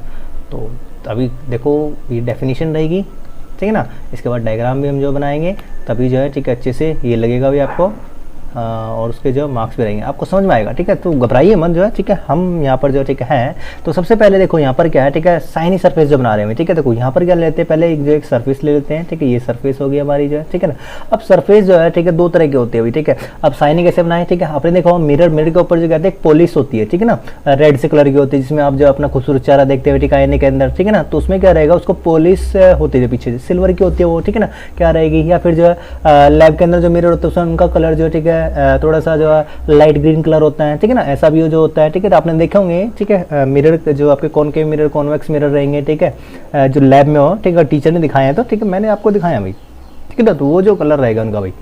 तो अभी देखो ये डेफिनेशन रहेगी, ठीक है ना, इसके बाद डायग्राम भी हम जो बनाएंगे तभी जो है, ठीक है, अच्छे से ये लगेगा भी आपको, और उसके जो मार्क्स भी रहेंगे आपको समझ में आएगा, ठीक है, तो घबराइए मत जो है, ठीक है, हम यहाँ पर जो, ठीक है, तो सबसे पहले देखो यहाँ पर क्या है, ठीक है, साइनी सरफेस जो बना रहे हैं, ठीक है, देखो यहाँ पर क्या लेते हैं, पहले एक सरफेस ले लेते हैं, ठीक है, ये सरफेस होगी हमारी जो है, ठीक है ना। अब सरफेस जो है, ठीक है, दो तरह की होती है अभी, ठीक है, अब साइनी कैसे बनाए, ठीक है, आपने देखो मिरर के ऊपर जो कहते हैं पॉलिश होती है, ठीक है ना, रेड से कलर की होती है, जिसमें आप जो अपना खूबसूरत चेहरा देखते हुए, ठीक है, आईने के अंदर, ठीक है ना, तो उसमें क्या रहेगा, उसको पॉलिश होती है पीछे सिल्वर की होती है वो, ठीक है ना, क्या रहेगी, या फिर जो है लैब के अंदर जो मिरर होता है उसमें उनका कलर जो, ठीक है, थोड़ा सा जो है लाइट ग्रीन कलर होता है, ठीक है ना, ऐसा भी जो होता है, ठीक है, तो आपने देखे होंगे, ठीक है, मिरर जो आपके कॉनकेव मिरर, कॉन्वेक्स मिरर रहेंगे, ठीक है, जो लैब में हो, ठीक है, टीचर ने दिखाया है, तो ठीक है, मैंने आपको दिखाया भाई, ठीक है ना, तो वो जो कलर रहेगा उनका भाई,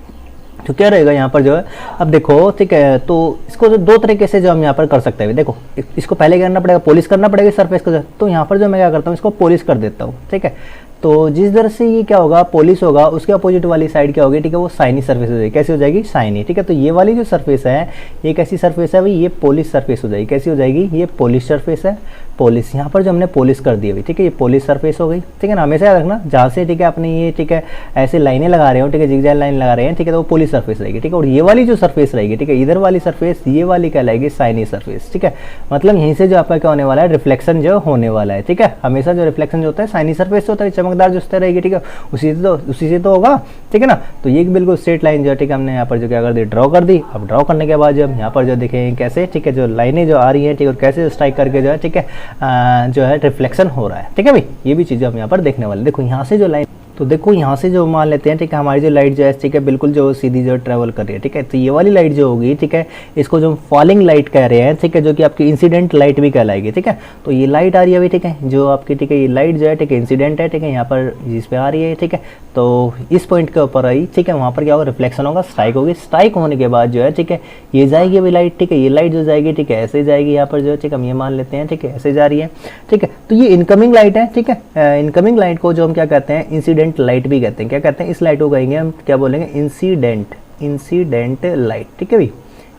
तो क्या रहेगा यहाँ पर जो है, अब देखो, ठीक है, तो इसको जो दो तरीके से जो हम यहाँ पर कर सकते हैं, देखो इसको पहले क्या करना पड़ेगा, पॉलिश करना पड़ेगा सरफेस को, तो यहाँ पर जो मैं क्या करता हूँ, इसको पॉलिश कर देता हूँ, ठीक है, तो जिस तरह से ये क्या होगा, पॉलिश होगा, उसके अपोजिट वाली साइड क्या होगी, ठीक है, वो साइनी सरफेस हो जाएगी, कैसी हो जाएगी, साइनी, ठीक है, तो ये वाली जो सरफेस है, ये कैसी सरफेस है भाई, ये पॉलिश सरफेस हो जाएगी, कैसी हो जाएगी, ये पॉलिश सरफेस है, पॉलिश, यहाँ पर जो हमने पॉलिश कर दी है, ठीक है, ये पॉलिश सरफेस हो गई, ठीक है ना, हमेशा याद रखना, जहाँ से, ठीक है, आपने ये, ठीक है, ऐसे लाइनें लगा रहे हो, ठीक है, जिगजैग लाइन लगा रहे हैं, ठीक है, तो वो पॉलिश सरफेस रहेगी, ठीक है, और ये वाली जो सरफेस रहेगी, ठीक है, इधर वाली सरफेस, ये वाली कहलाएगी साइनी सरफेस, ठीक है, मतलब यहीं से जो आपका क्या होने वाला है, रिफ्लेक्शन जो होने वाला है, ठीक है, हमेशा जो रिफ्लेक्शन जो होता है साइनी सरफेस से होता है, चमकदार जो रहेगी, ठीक है, उसी से तो होगा, ठीक है ना, तो ये बिल्कुल स्ट्रेट लाइन जो, ठीक है, हमने यहाँ पर जो क्या कर दी, ड्रॉ कर दी। अब ड्रॉ करने के बाद जब यहाँ पर जो देखें कैसे, ठीक है, जो लाइनें जो आ रही हैं, ठीक है, कैसे स्ट्राइक करके जो है, ठीक है, जो है रिफ्लेक्शन हो रहा है, ठीक है भाई, ये भी चीज़ें हम यहाँ पर देखने वाले। देखो यहाँ से जो लाइन, तो देखो यहाँ से जो मान लेते हैं, ठीक है, हमारी जो लाइट जो है, ठीक है, बिल्कुल जो सीधी जो ट्रैवल कर रही है, ठीक है, तो ये वाली लाइट जो होगी, ठीक है, इसको जो फॉलिंग लाइट कह रहे हैं, ठीक है, जो कि आपकी इंसिडेंट लाइट भी कहलाएगी, ठीक है, तो ये लाइट आ रही है अभी, ठीक है, जो आपकी, ठीक है, ये लाइट जो है, ठीक है, इंसिडेंट है, ठीक है, यहाँ पर जिस पे आ रही है, ठीक है, तो इस पॉइंट के ऊपर आई, ठीक है, वहाँ पर क्या होगा, रिफ्लेक्शन होगा, स्ट्राइक होगी, स्ट्राइक होने के बाद जो है, ठीक है, ये जाएगी अभी लाइट, ठीक है, ये लाइट जो जाएगी, ठीक है, ऐसे जाएगी यहाँ पर जो है, ठीक है, हम ये मान लेते हैं, ठीक है, ऐसे जा रही है, ठीक है, तो ये इनकमिंग लाइट है, ठीक है, इनकमिंग लाइट को जो हम क्या कहते हैं, इंसिडेंट लाइट भी कहते हैं, क्या कहते हैं, इस लाइट को कहेंगे हम, क्या बोलेंगे, इंसिडेंट लाइट, ठीक है भाई,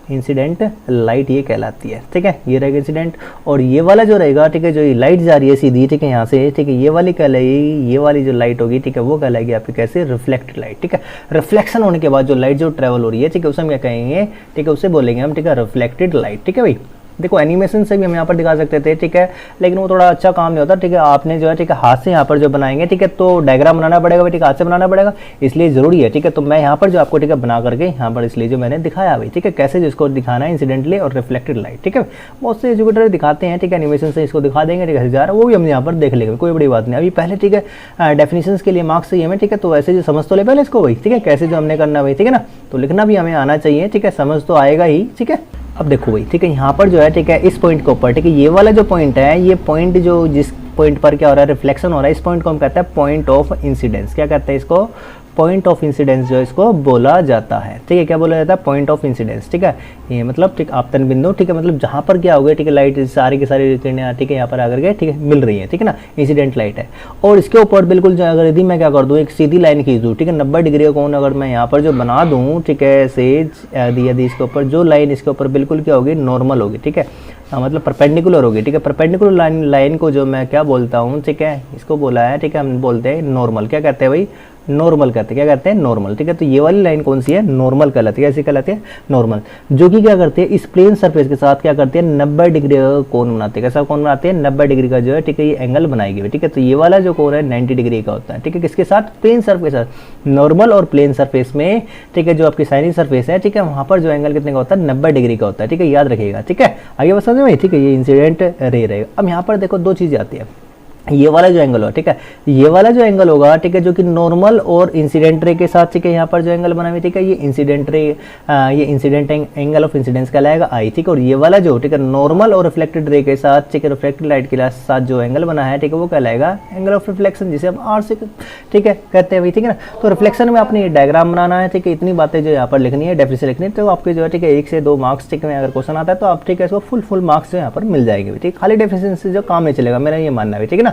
इंसिडेंट लाइट ये कहलाती है, ठीक है, ये रहेगा इंसिडेंट, और ये वाला जो रहेगा, ठीक है, जो ये लाइट जा रही है सीधी, ठीक है, यहाँ से, ठीक है, ये वाली कहलाएगी, ये वाली जो लाइट होगी, ठीक है, वो कहलाएगी आपकी कैसे, रिफ्लेक्टेड लाइट, ठीक है, रिफ्लेक्शन होने के बाद जो लाइट जो ट्रेवल हो रही है, ठीक है, उसे हम क्या कहेंगे, ठीक है, उसे बोलेंगे हम, ठीक है, रिफ्लेक्टेड लाइट, ठीक है भाई। देखो एनिमेशन से भी हम यहाँ पर दिखा सकते थे, ठीक है, लेकिन वो थोड़ा अच्छा काम नहीं होता, ठीक है, आपने जो है, ठीक है, हाथ से यहाँ पर जो बनाएंगे, ठीक है, तो डायग्राम बनाना पड़ेगा, ठीक है, हाथ से बनाना पड़ेगा, इसलिए जरूरी है, ठीक है, तो मैं यहाँ पर जो आपको, ठीक है, बना करके यहाँ पर इसलिए जो मैंने दिखाया भाई, ठीक है, कैसे जिसको दिखाना है इंसिडेंटली और रिफ्लेक्टेड लाइट, ठीक है, बहुत से एजुकेटर दिखाते हैं, ठीक है, एनिमेशन से इसको दिखा देंगे, ठीक है, जा रहा है वो भी हम यहाँ पर देख लेंगे, कोई बड़ी बात नहीं। अभी पहले, ठीक है, डेफिनेशन के लिए मार्क्स चाहिए हमें, ठीक है, तो ऐसे जो समझ तो ले पहले इसको भाई, ठीक है, कैसे जो हमने करना भाई, ठीक है ना, तो लिखना भी हमें आना चाहिए, ठीक है, समझ तो आएगा ही, ठीक है। अब देखो भाई, ठीक है, यहाँ पर जो है, ठीक है, इस पॉइंट के ऊपर, ठीक है, ये वाला जो पॉइंट है, ये पॉइंट जो जिस पॉइंट पर क्या हो रहा है, रिफ्लेक्शन हो रहा है, इस पॉइंट को हम कहते हैं पॉइंट ऑफ इंसिडेंस, क्या कहते हैं इसको, पॉइंट ऑफ इंसिडेंस जो इसको बोला जाता है, ठीक है, क्या बोला जाता है, पॉइंट ऑफ इंसिडेंस, ठीक है, ये मतलब, ठीक, आपतन बिंदु, ठीक है, मतलब जहाँ पर क्या हो गया, ठीक है, लाइट सारी की सारी किरणें, ठीक है, यहाँ पर आकर के, ठीक है, मिल रही है, ठीक है ना, इंसिडेंट लाइट है, और इसके ऊपर बिल्कुल जो अगर यदि मैं क्या कर दूँ, एक सीधी लाइन खींच दूँ, ठीक है, 90 डिग्री का कोण अगर मैं यहाँ पर जो बना दूँ, ठीक है, सेज यदि इसके ऊपर जो लाइन इसके ऊपर बिल्कुल क्या होगी, नॉर्मल होगी, ठीक है, मतलब परपेंडिकुलर होगी, ठीक है, परपेंडिकुलर लाइन को जो मैं क्या बोलता हूँ, ठीक है, इसको बोला है, ठीक है, हम बोलते हैं नॉर्मल, क्या कहते हैं भाई, नॉर्मल कहते हैं, क्या कहते हैं, नॉर्मल, ठीक है। तो ये वाली लाइन कौन सी है, नॉर्मल कहलाती है, कैसी कहलाती है, नॉर्मल, जो कि क्या करते हैं, इस प्लेन सरफेस के साथ क्या करते हैं, 90 डिग्री का कोण बनाते हैं। कैसा कोण बनाते हैं, 90 डिग्री का जो है, ठीक है, ये एंगल बनाएगी, ठीक है। तो ये वाला जो कोण है 90 डिग्री का होता है, ठीक है, किसके साथ, प्लेन सरफेस के साथ, नॉर्मल और प्लेन सरफेस में, ठीक है, जो आपकी साइनिंग सरफेस है, ठीक है, वहां पर जो एंगल कितने का होता है, 90 डिग्री का होता है, ठीक है, याद रखिएगा, ठीक है। आगे बस समझ में, ठीक है, ये इंसिडेंट रे रहेगा। अब यहाँ पर देखो दो चीजें आती है, ये वाला जो एंगल होगा, ठीक है, ये वाला जो एंगल होगा, ठीक है, जो कि नॉर्मल और इंसिडेंट रे के साथ, ठीक है, यहाँ पर जो एंगल बना हुआ है, ठीक है, ये इंसिडेंट रे, ये इंसिडेंट एंगल ऑफ इंसिडेंस कहलाएगा आई, ठीक है। और ये वाला जो, ठीक है, नॉर्मल और रिफ्लेक्टेड रे के साथ, ठीक है, रिफ्लेक्टेड लाइट के साथ जो एंगल बना है, ठीक है, वो कहलाएगा एंगल ऑफ रिफ्लेक्शन, जिसे हम आर से, ठीक है, कहते हैं भाई, ठीक है ना। तो रिफ्लेक्शन में आपने ये डायग्राम बनाना है, ठीक है, इतनी बातें जो यहाँ पर लिखनी है, डेफिनेशन लिखनी है, तो आपके जो है, ठीक है, 1 से 2 मार्क्स, ठीक है, अगर क्वेश्चन आता है तो आप, ठीक है, इसको फुल मार्क्स जो यहाँ पर मिल जाएंगे, ठीक है, खाली डेफिनेशन से जो काम नहीं चलेगा, मेरा ये मानना है, ठीक है ना।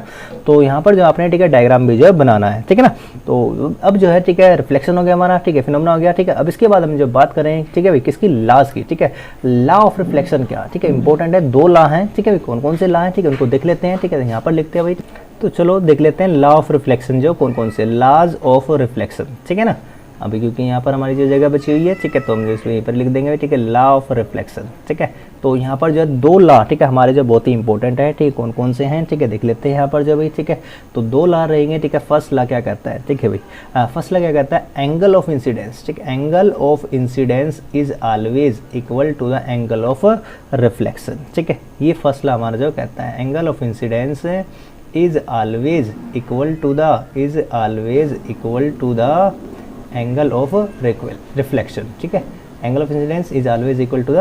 तो यहाँ पर जो आपने, ठीक है, डायग्राम भी जो है बनाना है, ठीक है ना। तो अब जो है, ठीक है, रिफ्लेक्शन हो गया हमारा, ठीक है, फिनोमेना हो गया, ठीक है। अब इसके बाद हम जो बात करें, ठीक है भाई, किसकी, लॉज की, ठीक है, लॉ ऑफ रिफ्लेक्शन क्या, ठीक है, इंपॉर्टेंट है, 2 लॉ हैं, ठीक है, कौन कौन से लॉ हैं, ठीक है, उनको देख लेते हैं, ठीक है, यहाँ पर लिखते हैं भाई। तो चलो देख लेते हैं लॉ ऑफ रिफ्लेक्शन जो कौन कौन से, लॉज ऑफ रिफ्लेक्शन, ठीक है ना। अभी क्योंकि यहाँ पर हमारी जो जगह बची हुई है, ठीक है, तो हम इसमें यहीं पर लिख देंगे, ठीक है, लॉ ऑफ रिफ्लेक्शन, ठीक है। तो यहाँ पर जो है 2 लॉ, ठीक है, हमारे जो बहुत ही इंपॉर्टेंट है, ठीक है, कौन कौन से हैं, ठीक है, देख लेते हैं यहाँ पर जो भाई, ठीक है। तो 2 लॉ रहेंगे, ठीक है। फर्स्ट लॉ क्या कहता है, ठीक है भाई, फर्स्ट लॉ क्या कहता है, एंगल ऑफ इंसिडेंस, ठीक है, angle of incidence is always equal to the angle of reflection, ठीक है। ये फर्स्ट लॉ हमारा जो कहता है, angle of incidence is always equal to the angle of reflection, ठीक है। Angle of incidence is always equal to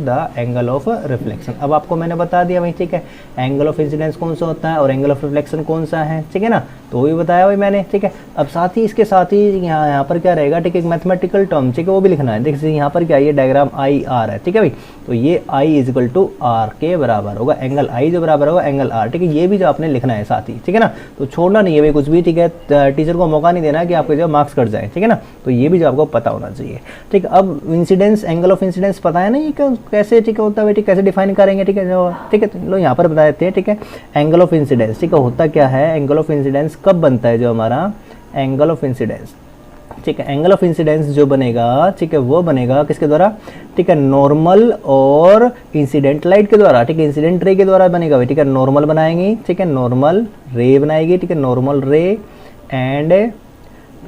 the angle of reflection. अब आपको मैंने बता दिया भाई, ठीक है, एंगल ऑफ इंसिडेंस कौन सा होता है और एंगल ऑफ रिफ्लेक्शन कौन सा है, ठीक है ना। तो वही बताया भाई मैंने, ठीक है। अब साथ ही इसके साथ ही यहाँ पर क्या रहेगा, ठीक है, एक मैथमेटिकल टर्म, ठीक है, वो भी लिखना है। देखिए यहाँ पर क्या, ये डायग्राम आई आर है, ठीक है भाई। तो ये I is equal to are के बराबर होगा, एंगल आई जो बराबर होगा एंगल आर, ठीक है। ये भी जो आपने लिखना है साथ ही, ठीक है ना। तो छोड़ना नहीं है भाई कुछ भी, ठीक है, टीचर को मौका नहीं देना कि आपके जो मार्क्स कट जाए, ठीक है ना। तो ये भी जो आपको पता होना चाहिए, ठीक है। अब इंसिडेंस, एंगल ऑफ इंसिडेंस पता है ना ये कैसे, ठीक है, होता है, ठीक कैसे डिफाइन करेंगे, ठीक है, जो, ठीक है, लो यहाँ पर बता देते हैं, ठीक है। एंगल ऑफ इंसिडेंस, ठीक है, होता क्या है, एंगल ऑफ इंसिडेंस कब बनता है, जो हमारा एंगल ऑफ इंसिडेंस, ठीक है, एंगल ऑफ इंसिडेंस जो बनेगा, ठीक है, वो बनेगा किसके द्वारा, ठीक है, नॉर्मल और इंसिडेंट लाइट के द्वारा, ठीक है, इंसिडेंट रे के द्वारा बनेगा भाई, ठीक है। नॉर्मल बनाएंगे, ठीक है, नॉर्मल रे बनाएगी, ठीक है, नॉर्मल रे एंड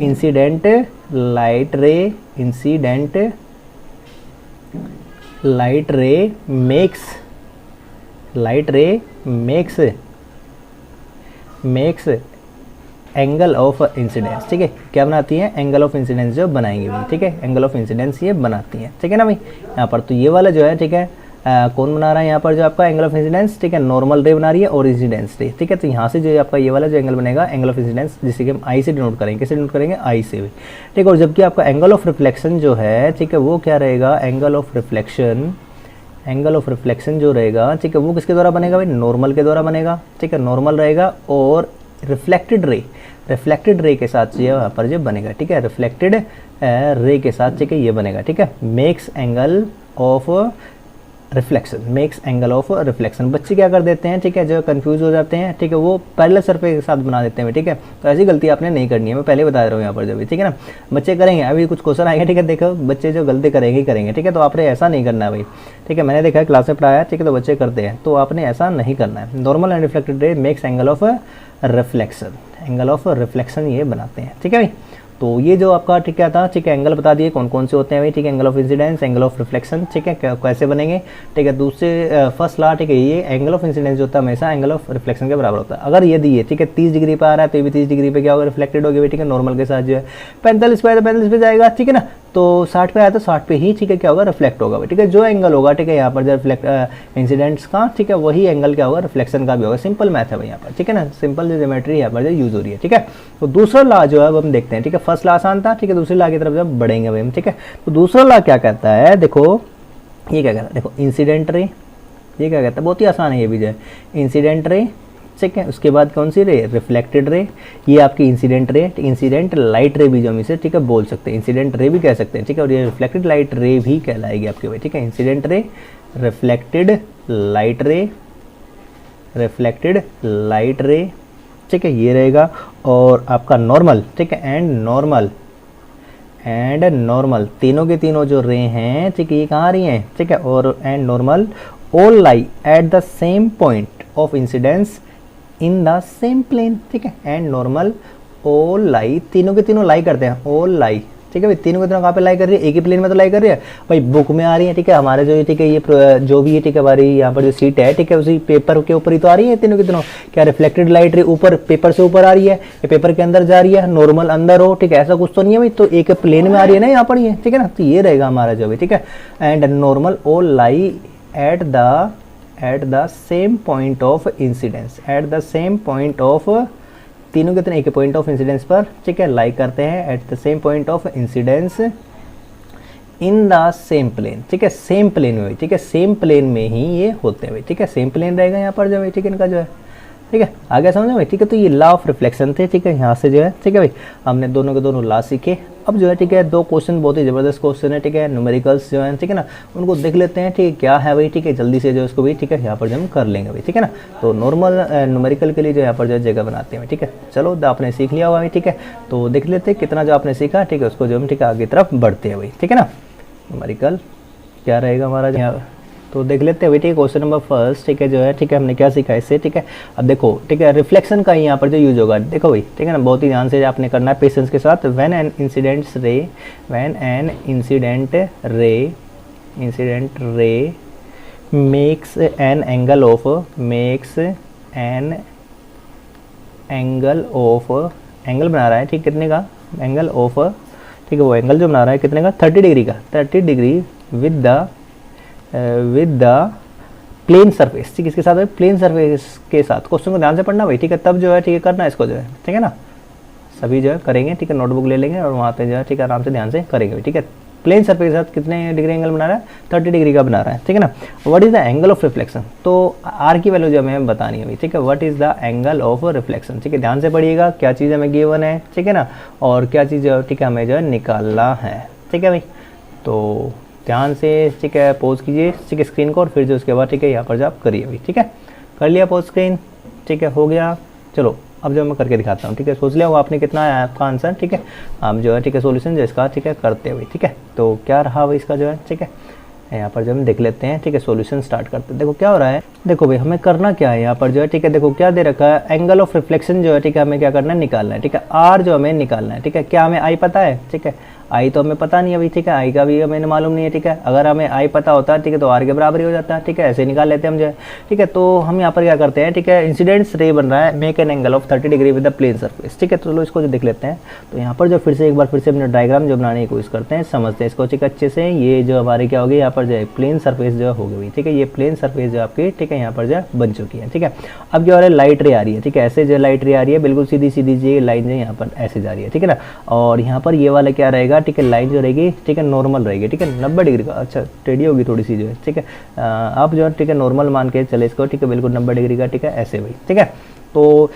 इंसिडेंट लाइट रे, इंसिडेंट लाइट रे मेक्स एंगल ऑफ इंसिडेंस, ठीक है। क्या बनाती है, एंगल ऑफ इंसिडेंस जो बनाएंगे भाई, ठीक है, एंगल ऑफ इंसिडेंस ये बनाती है, ठीक है ना भाई। यहाँ पर तो ये वाला जो है, ठीक है, कौन बना रहा है यहाँ पर जो आपका एंगल ऑफ इंसिडेंस, ठीक है, नॉर्मल रे बना रही है और इंसिडेंस रे, ठीक है। तो यहाँ से जो आपका ये वाला जो एंगल बनेगा, एंगल ऑफ इंसिडेंस, जिसे कि हम आई से डिनोट करेंगे, कैसे डिनोट करेंगे, आई से भी, ठीक है। और जबकि आपका एंगल ऑफ रिफ्लेक्शन जो है, ठीक है, वो क्या रहेगा, एंगल ऑफ रिफ्लेक्शन जो रहेगा, ठीक है, वो किसके द्वारा बनेगा भाई, नॉर्मल के द्वारा बनेगा, ठीक है, नॉर्मल रहेगा। और रिफ्लेक्टेड रे के साथ ये यहाँ पर जो बनेगा, ठीक है, रिफ्लेक्टेड रे के साथ, ठीक है, ये बनेगा, ठीक है, मेक्स एंगल ऑफ रिफ्लेक्शन। बच्चे क्या कर देते हैं, ठीक है, जो कंफ्यूज हो जाते हैं, ठीक है, वो पैरेलल सरफेस के साथ बना देते हैं, ठीक है। तो ऐसी गलती आपने नहीं करनी है, मैं पहले बता रहा हूँ यहाँ पर जब, ठीक है ना। बच्चे करेंगे, अभी कुछ क्वेश्चन आएंगे, ठीक है, देखो बच्चे जो गलती करेंगे, ठीक है। तो आपने ऐसा नहीं करना है भाई, ठीक है, मैंने देखा है क्लास में पढ़ाया, ठीक है, तो बच्चे करते हैं, तो आपने ऐसा नहीं करना है। Normal and reflected ray makes angle of reflection ये बनाते हैं, ठीक है भाई। तो ये जो आपका, ठीक है, था, ठीक है, एंगल बता दिए कौन कौन से होते हैं भाई, ठीक है, angle of incidence, angle of reflection, ठीक है, कैसे बनेंगे, ठीक है। दूसरे फर्स्ट लॉ, ठीक है, ये एंगल ऑफ इंसिडेंस जो होता है हमेशा एंगल ऑफ रिफ्लेक्शन के बराबर होता है। अगर ये दिए, ठीक है, 30 डिग्री पे आ रहा है तो ये भी 30 डिग्री पे क्या होगा, रिफ्लेक्टेड होगी, ठीक है, नॉर्मल के साथ जो है 45 पे आया तो 45 पे जाएगा, ठीक है ना। तो 60 पे आया तो 60 पे ही, ठीक है, क्या होगा, रिफ्लेक्ट होगा, ठीक है। जो एंगल होगा, ठीक है, यहाँ पर जो रिफ्लेक्ट इंसिडेंट्स का, ठीक है, वही एंगल क्या होगा, रिफ्लेक्शन का भी होगा। सिंपल मैथ है भाई यहाँ पर, ठीक है ना, सिंपल जो ज्योमेट्री यहाँ पर जो यूज हो रही है, ठीक है। तो दूसरा लॉ जो है अब हम देखते हैं, ठीक है, फर्स्ट लॉ आसान था, ठीक है, दूसरे लॉ की तरफ जब बढ़ेंगे भाई हम, ठीक है। तो दूसरा लॉ क्या कहता है, देखो ये क्या कहता है, देखो इंसिडेंट रे, ये क्या कहता है, बहुत ही आसान है ये भी जो है, इंसिडेंट रे, ठीक है। उसके बाद कौन सी रे, रिफ्लेक्टेड रे, ये आपकी इंसिडेंट रे, इंसिडेंट लाइट रे भी जो हम इसे, ठीक है, बोल सकते हैं, इंसिडेंट रे भी कह सकते हैं, ठीक है। और ये रिफ्लेक्टेड लाइट रे भी कहलाएगी आपके भाई, ठीक है, इंसिडेंट रे, रिफ्लेक्टेड लाइट रे, ठीक है, ये रहेगा। और आपका नॉर्मल, ठीक है, एंड नॉर्मल तीनों के तीनों जो रे हैं, ठीक है, ये कहाँ आ रही हैं, ठीक है, और and normal all lie at the same point of incidence in the same plane, ठीक है, एंड नॉर्मल ऑल लाई, तीनों के तीनों लाई करते हैं, ऑल लाई, ठीक है भाई, तीनों के तीनों कहाँ पे लाई कर रही है, एक ही प्लेन में तो लाई कर रही है भाई, बुक में आ रही है, ठीक है, हमारे जो, ठीक है, ये जो भी है, ठीक है, हमारी यहाँ पर जो सीट है, ठीक है, उसी पेपर के ऊपर ही तो आ रही है तीनों के तीनों। क्या रिफ्लेक्टेड लाइट रे ऊपर पेपर से ऊपर आ रही है या पेपर के अंदर जा रही है, नॉर्मल अंदर हो, ठीक है, ऐसा कुछ तो नहीं है भाई, तो एक प्लेन में आ रही है ना यहाँ पर ये, ठीक है ना, तो ये रहेगा हमारा जो भी, ठीक है, and normal all lie at the same point of incidence, eight the same point of, तीनों के तीनों एक पॉइंट ऑफ इंसिडेंस पर, ठीक है, लाइक करते हैं at the same point of incidence in the same plane, ठीक है, सेम प्लेन में, ठीक है, सेम प्लेन में ही ये होते हैं, ठीक है, सेम प्लेन रहेगा यहाँ पर जो है, ठीक है, इनका जो है, ठीक है, आगे समझो भाई, ठीक है, तो ये लॉ ऑफ रिफ्लेक्शन थे, ठीक है, यहाँ से जो है, ठीक है भाई, हमने दोनों के दोनों लॉ सीखे। अब जो है, ठीक है, दो क्वेश्चन बहुत ही ज़बरदस्त क्वेश्चन है, ठीक है, न्यूमेरिकल्स जो है, ठीक है ना, उनको देख लेते हैं, ठीक है, क्या है भाई, ठीक है, जल्दी से जो इसको भी, ठीक है, यहाँ पर जो हम कर लेंगे भाई, ठीक है ना। तो नॉर्मल न्यूमेरिकल के लिए जो यहाँ पर जो है जगह बनाते हैं, ठीक है, चलो आपने सीख लिया हुआ भाई, ठीक है, तो देख लेते हैं कितना जो आपने सीखा, ठीक है, उसको जो हम, ठीक है, आगे तरफ बढ़ते हैं भाई, ठीक है ना। न्यूमेरिकल क्या रहेगा हमारा यहाँ, तो देख लेते हैं बेटे क्वेश्चन नंबर फर्स्ट, ठीक है, जो है, ठीक है, हमने क्या सीखा इससे, ठीक है। अब देखो, ठीक है, रिफ्लेक्शन का यहाँ पर जो यूज होगा, देखो भाई, ठीक है ना, बहुत ही ध्यान से आपने करना है, पेशेंस के साथ। व्हेन एन इंसिडेंट रे makes an angle of angle बना रहा है, ठीक, कितने का एंगल ऑफ, ठीक है, वो एंगल जो बना रहा है कितने का, 30 डिग्री का, 30 degree with the plane surface, ठीक है, इसके साथ है प्लेन सरफेस के साथ। क्वेश्चन को ध्यान से पढ़ना भाई, ठीक है, तब जो है, ठीक है, करना इसको जो है, ठीक है ना, सभी जो है करेंगे, ठीक है, नोटबुक ले लेंगे और वहाँ पे जो है, ठीक है, आराम से ध्यान से करेंगे, ठीक है। प्लेन सरफेस के साथ कितने डिग्री एंगल बना रहा है, 30 डिग्री का बना रहा है, ठीक है ना। What is the angle of reflection, तो आर की वैल्यू जो हमें बतानी है, ठीक है, what is the angle of reflection, ठीक है, ध्यान से पढ़िएगा, क्या चीज़ हमें गिवन है, ठीक है ना, और क्या चीज़, ठीक है, हमें जो है निकालना है, ठीक है भाई। तो ध्यान से, ठीक है, पॉज कीजिए, ठीक है, स्क्रीन को, और फिर जो उसके बाद, ठीक है, यहाँ पर जो आप करिए भाई, ठीक है, कर लिया पॉज स्क्रीन, ठीक है, हो गया। चलो अब जो मैं करके दिखाता हूँ, ठीक है, सोच लिया होगा आपने कितना है आपका आंसर, ठीक है, हम जो है, ठीक है, सॉल्यूशन जो इसका, ठीक है, करते हुए, ठीक है, तो क्या रहा भाई इसका जो है, ठीक है, यहाँ पर जो हम देख लेते हैं, ठीक है, सॉल्यूशन स्टार्ट करते हैं। देखो क्या हो रहा है, देखो भाई, हमें करना क्या है यहाँ पर जो है, ठीक है, देखो क्या दे रखा है, एंगल ऑफ रिफ्लेक्शन जो है, ठीक है, हमें क्या करना है, निकालना है, ठीक है, आर जो हमें निकालना है, ठीक है, क्या हमें आई पता है, ठीक है, आई तो हमें पता नहीं है अभी, ठीक है, आई का भी हमें मालूम नहीं है, ठीक है, अगर हमें आई पता होता है, ठीक है, तो आर के बराबर ही हो जाता है, ठीक है, ऐसे निकाल लेते हैं हम जो है, ठीक है। तो हम यहाँ पर क्या करते हैं, ठीक है, इंसिडेंट्स रे बन रहा है, make an angle of 30 degree with the plane surface, ठीक है, तो चलो इसको जो देख लेते हैं। तो यहाँ पर जो फिर से एक बार फिर से अपने डायग्राम जो बनाने की कोशिश करते हैं, समझते हैं इसको, ठीक है, अच्छे से। ये जो हमारी क्या होगी, यहाँ पर जो है प्लेन सरफेस जो हो गई, ठीक है, ये प्लेन सरफेस जो आपकी, ठीक है, यहाँ पर जो बन चुकी है, ठीक है। अब क्या हो रहा है, लाइट रे आ रही है, ठीक है, ऐसे जो लाइट रे आ रही है, बिल्कुल सीधी सीधी जी लाइन जो यहाँ पर ऐसे जा रही है, ठीक है ना। और यहाँ पर ये वाला क्या रहेगा, ठीक है, लाइन जो रहेगी, ठीक है, नॉर्मल रहेगी, ठीक है, 90 डिग्री का, अच्छा टेढ़ी होगी थोड़ी सी जो है, ठीक है, आप जो है, ठीक है, नॉर्मल मान के चले इसको, ठीक है, बिल्कुल 90 डिग्री का, ठीक है, ऐसे भाई, ठीक है। तो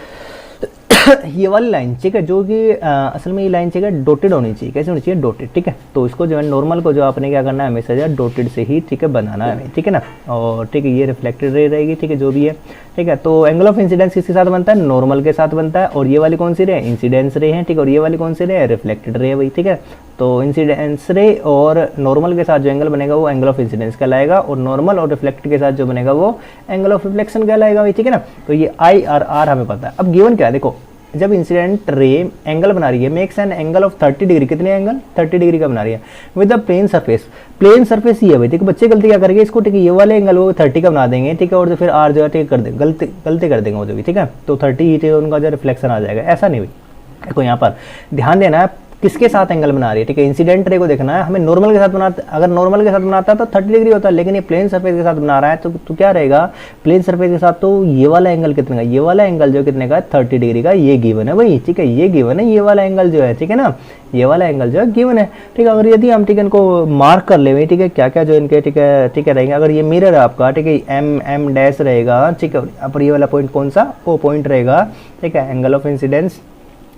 ये वाली लाइन, ठीक है, जो कि असल में ये लाइन चाहिए डॉटेड होनी चाहिए, कैसे होनी चाहिए, डॉटेड, ठीक है। तो इसको जो है नॉर्मल को जो आपने क्या करना है, हमेशा जो है डॉटेड से ही, ठीक है, बनाना है, ठीक है ना। और ठीक है, ये रिफ्लेक्टेड रे रहेगी, ठीक है, जो भी है, ठीक है। तो एंगल ऑफ इंसिडेंस किसके साथ बनता है, नॉर्मल के साथ बनता है। और ये वाली कौन सी रे, इंसिडेंस रे है, ठीक है, और ये वाली कौन सी रे है, रिफ्लेक्टेड रे है भाई, ठीक है। तो इंसिडेंस रे और नॉर्मल के साथ जो एंगल बनेगा वो एंगल ऑफ इंसिडेंस कहलाएगा, और नॉर्मल और रिफ्लेक्टेड के साथ जो बनेगा वो एंगल ऑफ रिफ्लेक्शन कहलाएगा भाई, ठीक है ना। तो ये आई और आर हमें पता है। अब गिवन क्या है, देखो, जब इंसिडेंट रे एंगल बना रही है, makes an angle of 30 degree, कितने एंगल, 30 डिग्री का बना रही है with the plane surface. Plane surface ये है भाई, ठीक है, बच्चे गलती क्या करेंगे, इसको, ठीक है, ये वाले एंगल वो 30 का बना देंगे, ठीक है, और फिर आर जो है, ठीक कर देंगे, गलती कर देंगे वो जो भी, ठीक है। तो 30 ही उनका जो रिफ्लेक्शन आ जाएगा, ऐसा नहीं भाई। देखो यहाँ पर ध्यान देना है, किसके साथ एंगल बना रही है, ठीक है, इंसिडेंट रे को देखना है हमें। नॉर्मल के साथ बनाता, अगर नॉर्मल के साथ बनाता है तो 30 डिग्री होता है, लेकिन ये प्लेन सरफेस के साथ बना रहा है, तो क्या रहेगा, प्लेन सरफेस के साथ तो ये वाला एंगल कितने का, ये वाला एंगल जो कितने का, 30 डिग्री का, ये गिवन है भाई, ठीक है, ये गिवन है, ये वाला एंगल जो है, ठीक है ना, ये वाला एंगल जो है गिवन है, ठीक है। अगर यदि हम, ठीक है, इनको मार्क कर ले, ठीक है, क्या क्या जो इनके, ठीक है रहेंगे। अगर ये मिरर है आपका, ठीक है, एम डैश रहेगा, ठीक है, पर ये वाला पॉइंट कौन सा, वो पॉइंट रहेगा, ठीक है, angle of incidence,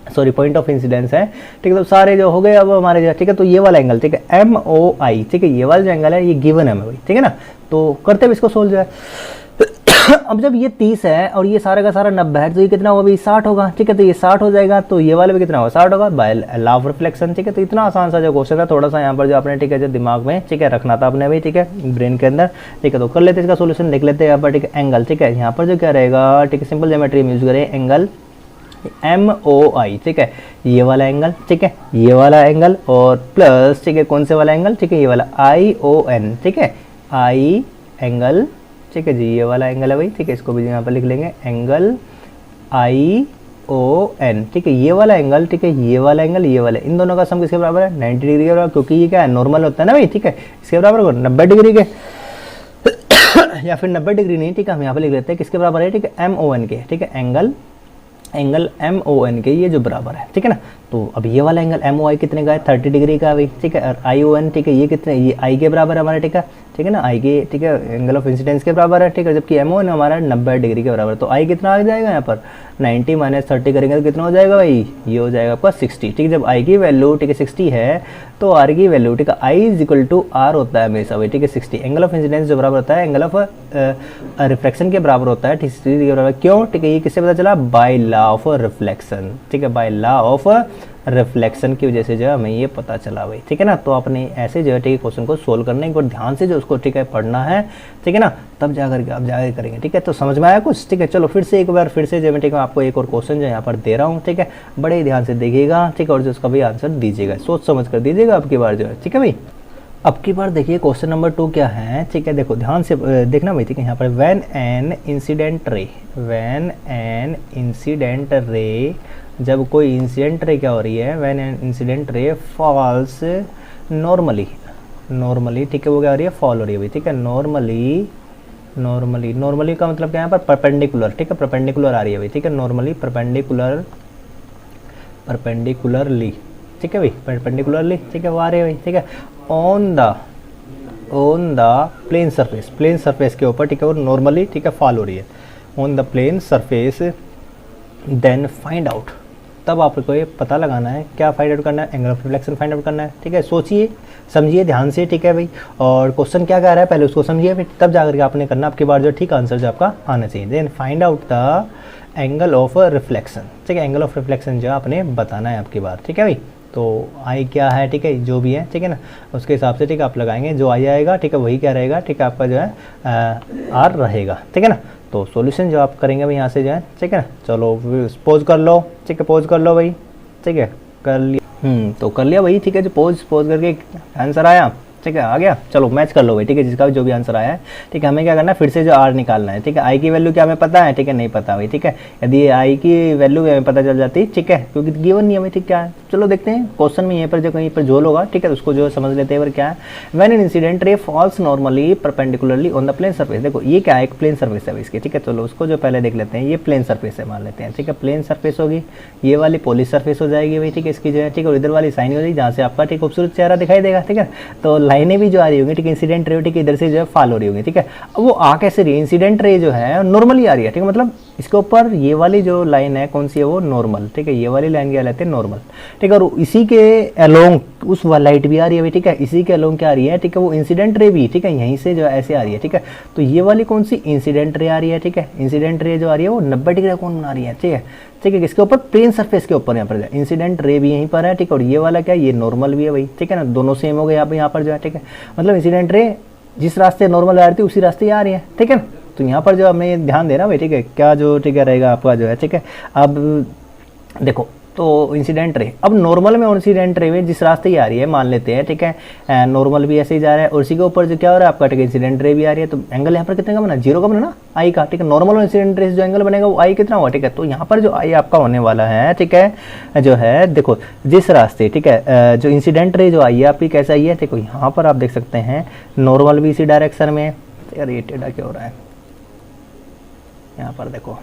sorry point of incidence है, ठीक है। तो सारे जो हो गए अब हमारे जो, ठीक है, तो ये वाला एंगल, ठीक है, MOI, ठीक है, ये वाला जो एंगल है ये गिवन है हमें भाई, ठीक है ना। तो करते हैं इसको सोल्व जो है अब जब ये 30 है और ये सारा का सारा 90 है तो ये कितना होगा भाई 60 होगा, ठीक है। तो ये 60 हो जाएगा, तो ये वाला भी कितना होगा 60 होगा बाय लॉ ऑफ रिफ्लेक्शन, ठीक है। तो इतना आसान सा जो क्वेश्चन है, थोड़ा सा यहाँ पर जो आपने ठीक है जो दिमाग में ठीक है रखना था अपने भाई, ठीक है, ब्रेन के अंदर, ठीक है। तो कर लेते हैं इसका सोल्यूशन, देख लेते हैं यहाँ पर, ठीक है। एंगल, ठीक है, यहाँ पर जो क्या रहेगा, ठीक है, सिंपल ज्योमेट्री यूज करें, एंगल MOI, ठीक है, ये वाला एंगल, ठीक है, ये वाला एंगल और प्लस, ठीक है, कौन से वाला एंगल, ठीक है, ये वाला ION, ठीक है, I एंगल, ठीक है जी, ये वाला एंगल है भाई, ठीक है। इसको भी यहाँ पर लिख लेंगे एंगल ION, ठीक है, ये वाला एंगल, ठीक है, ये वाला एंगल, ये वाला, इन दोनों का सम किसके बराबर है 90 डिग्री के बराबर, क्योंकि ये क्या है नॉर्मल होता है ना भाई, ठीक है। इसके बराबर 90 डिग्री के या फिर 90 डिग्री नहीं, ठीक है, हम यहाँ पर लिख लेते हैं किसके बराबर है, ठीक है, MON के, ठीक है, एंगल MON के ये जो बराबर है, ठीक है ना। तो अब ये वाला एंगल MOI कितने का है 30 डिग्री का भाई, ठीक है। और ION, ठीक है, ये कितने, ये I के बराबर है हमारा, ठीक है ना, I के, ठीक है, एंगल ऑफ इंसिडेंस के बराबर है, ठीक है। जबकि MON हमारा 90 डिग्री के बराबर है, तो I कितना आ जाएगा यहाँ पर 90 माइनस 30 करेंगे तो कितना हो जाएगा भाई, ये हो जाएगा आपका 60, ठीक है। जब I की वैल्यू, ठीक है, 60 है तो R की वैल्यू, ठीक है, I is equal to R होता है हमेशा भाई, ठीक है, 60। एंगल ऑफ इंसिडेंस जो बराबर होता है एंगल ऑफ रिफ्लेक्शन के बराबर होता है, 60 डिग्री के बराबर। क्यों, ठीक है, ये किससे पता चला, बाय लॉ ऑफ रिफ्लेक्शन, ठीक है, बाय लॉ ऑफ रिफ्लेक्शन की वजह से जो है हमें ये पता चला भाई, ठीक है ना। तो अपने ऐसे जो है ठीक है क्वेश्चन को सोल्व करने को ध्यान से जो उसको ठीक है पढ़ना है, ठीक है ना, तब जाकर के आप जाकर करेंगे, ठीक है। तो समझ में आया कुछ, ठीक है। चलो फिर से एक बार फिर से जो मैं ठीक है आपको एक और क्वेश्चन जो यहाँ पर दे रहा हूँ, ठीक है, बड़े ध्यान से देखिएगा, ठीक है, और जो उसका भी आंसर दीजिएगा, सोच समझ कर दीजिएगा अब की बार जो है, ठीक है भाई। अब की बार देखिए क्वेश्चन नंबर 2 क्या है, ठीक है, देखो ध्यान से देखना भाई, ठीक है। यहाँ पर व्हेन एन इंसिडेंट रे, जब कोई इंसिडेंट रे क्या हो रही है, when an incident ray falls normally, ठीक है, वो क्या हो रही है, फॉल हो रही है भाई, ठीक है। नॉर्मली का मतलब क्या है यहाँ पर परपेंडिकुलर, ठीक है, परपेंडिकुलर आ रही है भाई, ठीक है, नॉर्मली परपेंडिकुलरली, ठीक है भाई, परपेंडिकुलरली, ठीक है, वो आ रही है भाई, ठीक है, ऑन द प्लेन सरफेस के ऊपर, ठीक है, वो नॉर्मली, ठीक है, फॉल हो रही है on the plane surface. Then find out, तब आपको ये पता लगाना है, क्या फाइंड आउट करना है, angle of reflection find out करना है, ठीक है। सोचिए समझिए ध्यान से, ठीक है भाई, और क्वेश्चन क्या कह रहा है पहले उसको समझिए, फिर तब जाकर के आपने करना, आपके बाद जो ठीक आंसर जो आपका आना चाहिए। Then find out the angle of reflection, ठीक है, एंगल ऑफ रिफ्लेक्शन जो आपने बताना है आपकी बात, ठीक है भाई। तो आई क्या है, ठीक है, जो भी है, ठीक है ना, उसके हिसाब से ठीक है आप लगाएंगे, जो आई आएगा, ठीक है, वही क्या रहेगा, ठीक है, आपका जो है आर रहेगा, ठीक है ना। तो सॉल्यूशन जो आप करेंगे भाई यहाँ से जो है, ठीक है ना। चलो पोज कर लो, ठीक है, पोज कर लो भाई, ठीक है, कर लिया, तो कर लिया भाई, ठीक है, जो पोज करके आंसर आया, ठीक है, आ गया। चलो मैच कर लो भाई, ठीक है, जिसका जो भी आंसर आया है, ठीक है, हमें क्या करना है, फिर से जो आर निकालना है, ठीक है। आई की वैल्यू क्या हमें पता है, ठीक है, नहीं पता भाई, ठीक है। यदि आई की वैल्यू हमें पता चल जाती, ठीक है, क्योंकि गिवन नहीं हमें, ठीक है। चलो देखते हैं क्वेश्चन में यहाँ पर जो कहीं पर झोल होगा, ठीक है, उसको जो समझ लेते हैं पर क्या है, when an incident ray falls normally perpendicularly on the plane surface. देखो ये क्या है, एक प्लेन सरफेस है इसकी, ठीक है। चलो उसको जो पहले देख लेते हैं, ये प्लेन सरफेस है मान लेते हैं, ठीक है, प्लेन सरफेस होगी, ये वाली पॉलिश सरफेस हो जाएगी भाई, ठीक है, इसकी जो है, ठीक है, और इधर वाली साइन हो जाएगी जहाँ से आपका ठीक खूबसूरत चेहरा दिखाई देगा, ठीक है। तो लाइनें भी जो आ रही होंगी, ठीक है, इंसिडेंट रे, ठीक है, इधर से जो है फॉल हो रही होगी, ठीक है। अब वो आ कैसे रही है, इंसिडेंट रे जो है नॉर्मली आ रही है, ठीक है, मतलब इसके ऊपर ये वाली जो लाइन है कौन सी है, वो नॉर्मल, ठीक है, ये वाली लाइन क्या कहते हैं, नॉर्मल, ठीक है। और इसी के अलोंग उस लाइट भी आ रही है, ठीक है, इसी के अलोंग क्या आ रही है, ठीक है, वो इंसिडेंट रे भी, ठीक है, यहीं से जो ऐसे आ रही है, ठीक है। तो ये वाली कौन सी इंसिडेंट रे आ रही है, ठीक है, इंसिडेंट रे जो आ रही है वो 90 डिग्री कौन बना रही है, ठीक है, ठीक है, किसके ऊपर, प्लेन सरफेस के ऊपर, यहाँ पर इंसिडेंट रे भी यहीं पर है, ठीक है, और ये वाला क्या है, ये नॉर्मल भी है भाई, ठीक है ना, दोनों सेम हो गए यहाँ पर जो है, ठीक है, मतलब इंसिडेंट रे जिस रास्ते नॉर्मल आ रही थी उसी रास्ते आ रही है, ठीक है ना। तो यहाँ पर जो हमें ध्यान देना भाई, ठीक है, क्या जो ठीक है रहेगा आपका जो है, ठीक है। अब देखो तो इंसिडेंट रे, अब नॉर्मल में और इंसिडेंट रे में जिस रास्ते ही आ रही है मान लेते हैं, ठीक है, नॉर्मल भी ऐसे ही जा रहा है और इसी के ऊपर जो क्या हो रहा है आपका, ठीक है, इंसिडेंट रे भी आ रही है, तो एंगल यहाँ पर कितने का बना, 0 का बना ना, आई का, ठीक है। नॉर्मल और इंसिडेंट रे जो एंगल बनेगा वो आई कितना होगा, ठीक है। तो यहाँ पर जो आई आपका होने वाला है, ठीक है, जो है देखो जिस रास्ते, ठीक है, जो इंसिडेंट रे जो आई है आपकी कैसा आई है, देखो यहाँ पर आप देख सकते हैं नॉर्मल भी इसी डायरेक्शन में, यार ये टेढ़ा क्या हो रहा है, यहाँ पर देखो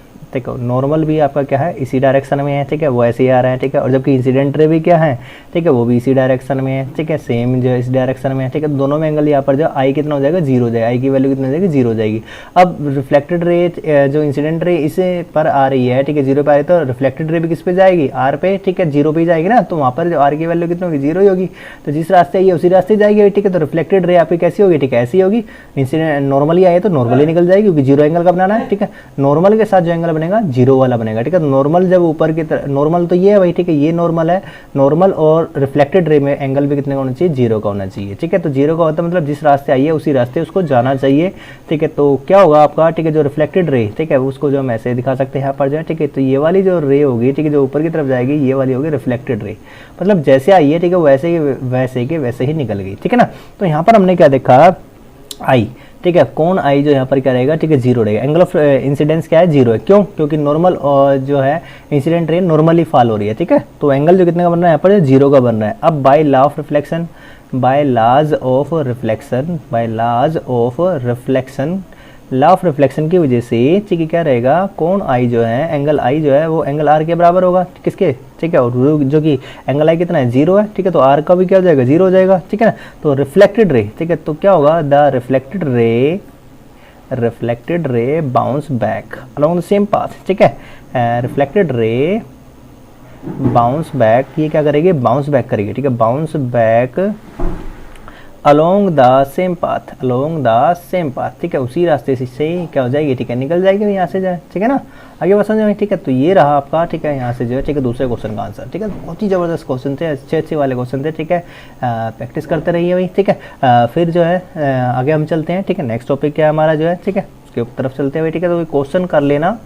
नॉर्मल भी आपका क्या है इसी डायरेक्शन में है, ठीक है, वो ऐसे ही आ रहा है, ठीक है, और जबकि इंसिडेंट रे भी क्या है, ठीक है, वो भी इसी डायरेक्शन में है, ठीक है, सेम जो है इस डायरेक्शन में है, ठीक है, दोनों में एंगल यहाँ पर जो आई कितना हो जाएगा 0 हो जाएगा, आई की वैल्यू कितना हो जाएगी 0 हो जाएगी। अब रिफ्लेक्टेड रे जो इंसिडेंट रे इसे पर आ रही है, ठीक है, 0 पे आ रही है, तो रिफ्लेक्टेड रे भी किस पे जाएगी, आर पे, ठीक है, 0 पे जाएगी ना, तो वहाँ पर जो आर की वैल्यू कितनी होगी 0 ही होगी। तो जिस रास्ते आई है उसी रास्ते जाएगी, ठीक है, तो रिफ्लेक्टेड रे आपकी कैसी होगी, ठीक है, ऐसी होगी। इंसिडेंट नॉर्मली आई है तो नॉर्मली निकल जाएगी, क्योंकि 0 एंगल का बनाना है, ठीक है, नॉर्मल के साथ जो एंगल बनेगा 0 वाला बनेगा, ठीक है। नॉर्मल जब ऊपर की तरफ, नॉर्मल तो ये है भाई, ठीक है, ये नॉर्मल है, नॉर्मल और रिफ्लेक्टेड रे में एंगल भी कितने का होना चाहिए 0 का होना चाहिए, ठीक है। तो 0 का होता है मतलब जिस रास्ते आई है उसी रास्ते उसको जाना चाहिए, ठीक है। तो क्या होगा आपका, ठीक है, जो रिफ्लेक्टेड रे, ठीक है, उसको जो हम ऐसे दिखा सकते हैं यहाँ पर जो है, ठीक है, तो ये वाली जो रे होगी, ठीक है, जो ऊपर की तरफ जाएगी ये वाली होगी रिफ्लेक्टेड रे, मतलब जैसे आई है, ठीक है, वैसे ही निकल गई, ठीक है ना। तो यहाँ पर हमने क्या देखा, आई, ठीक है, कौन आई जो यहाँ पर क्या रहेगा, ठीक है, 0 रहेगा। एंगल ऑफ इंसिडेंस क्या है 0 है, क्यों, क्योंकि नॉर्मल जो है इंसिडेंट रे नॉर्मली फॉल हो रही है, ठीक है। तो एंगल जो कितने का बन रहा है यहाँ पर 0 का बन रहा है। अब by law of reflection, law of reflection की वजह से, ठीक है, क्या रहेगा, कौन आई जो है, एंगल आई जो है वो एंगल आर के बराबर होगा, किसके, ठीक है, और जो कि एंगल आई कितना है 0 है, ठीक है, तो आर का भी क्या हो जाएगा 0 हो जाएगा, ठीक है ना। तो रिफ्लेक्टेड रे, ठीक है, तो क्या होगा, the reflected ray bounce back along the same path, ठीक है, रिफ्लेक्टेड रे बाउंस बैक, ये क्या करेगी, बाउंस बैक करेगी, ठीक है, bounce back along the same path, ठीक है, उसी रास्ते से क्या हो जाएगी, ठीक है, निकल जाएगी यहाँ से जाए, ठीक है ना। आगे बात समझ में, ठीक है। तो ये रहा आपका, ठीक है, यहाँ से जो है, ठीक है, दूसरे क्वेश्चन का आंसर, ठीक है, बहुत ही ज़बरदस्त क्वेश्चन थे, अच्छे वाले क्वेश्चन थे, ठीक है, प्रैक्टिस करते रहिए भाई, ठीक है। फिर जो है आगे हम चलते हैं, ठीक है, नेक्स्ट टॉपिक क्या है हमारा जो है, ठीक है, उसके तरफ चलते हैं भाई, ठीक है। तो क्वेश्चन कर लेना।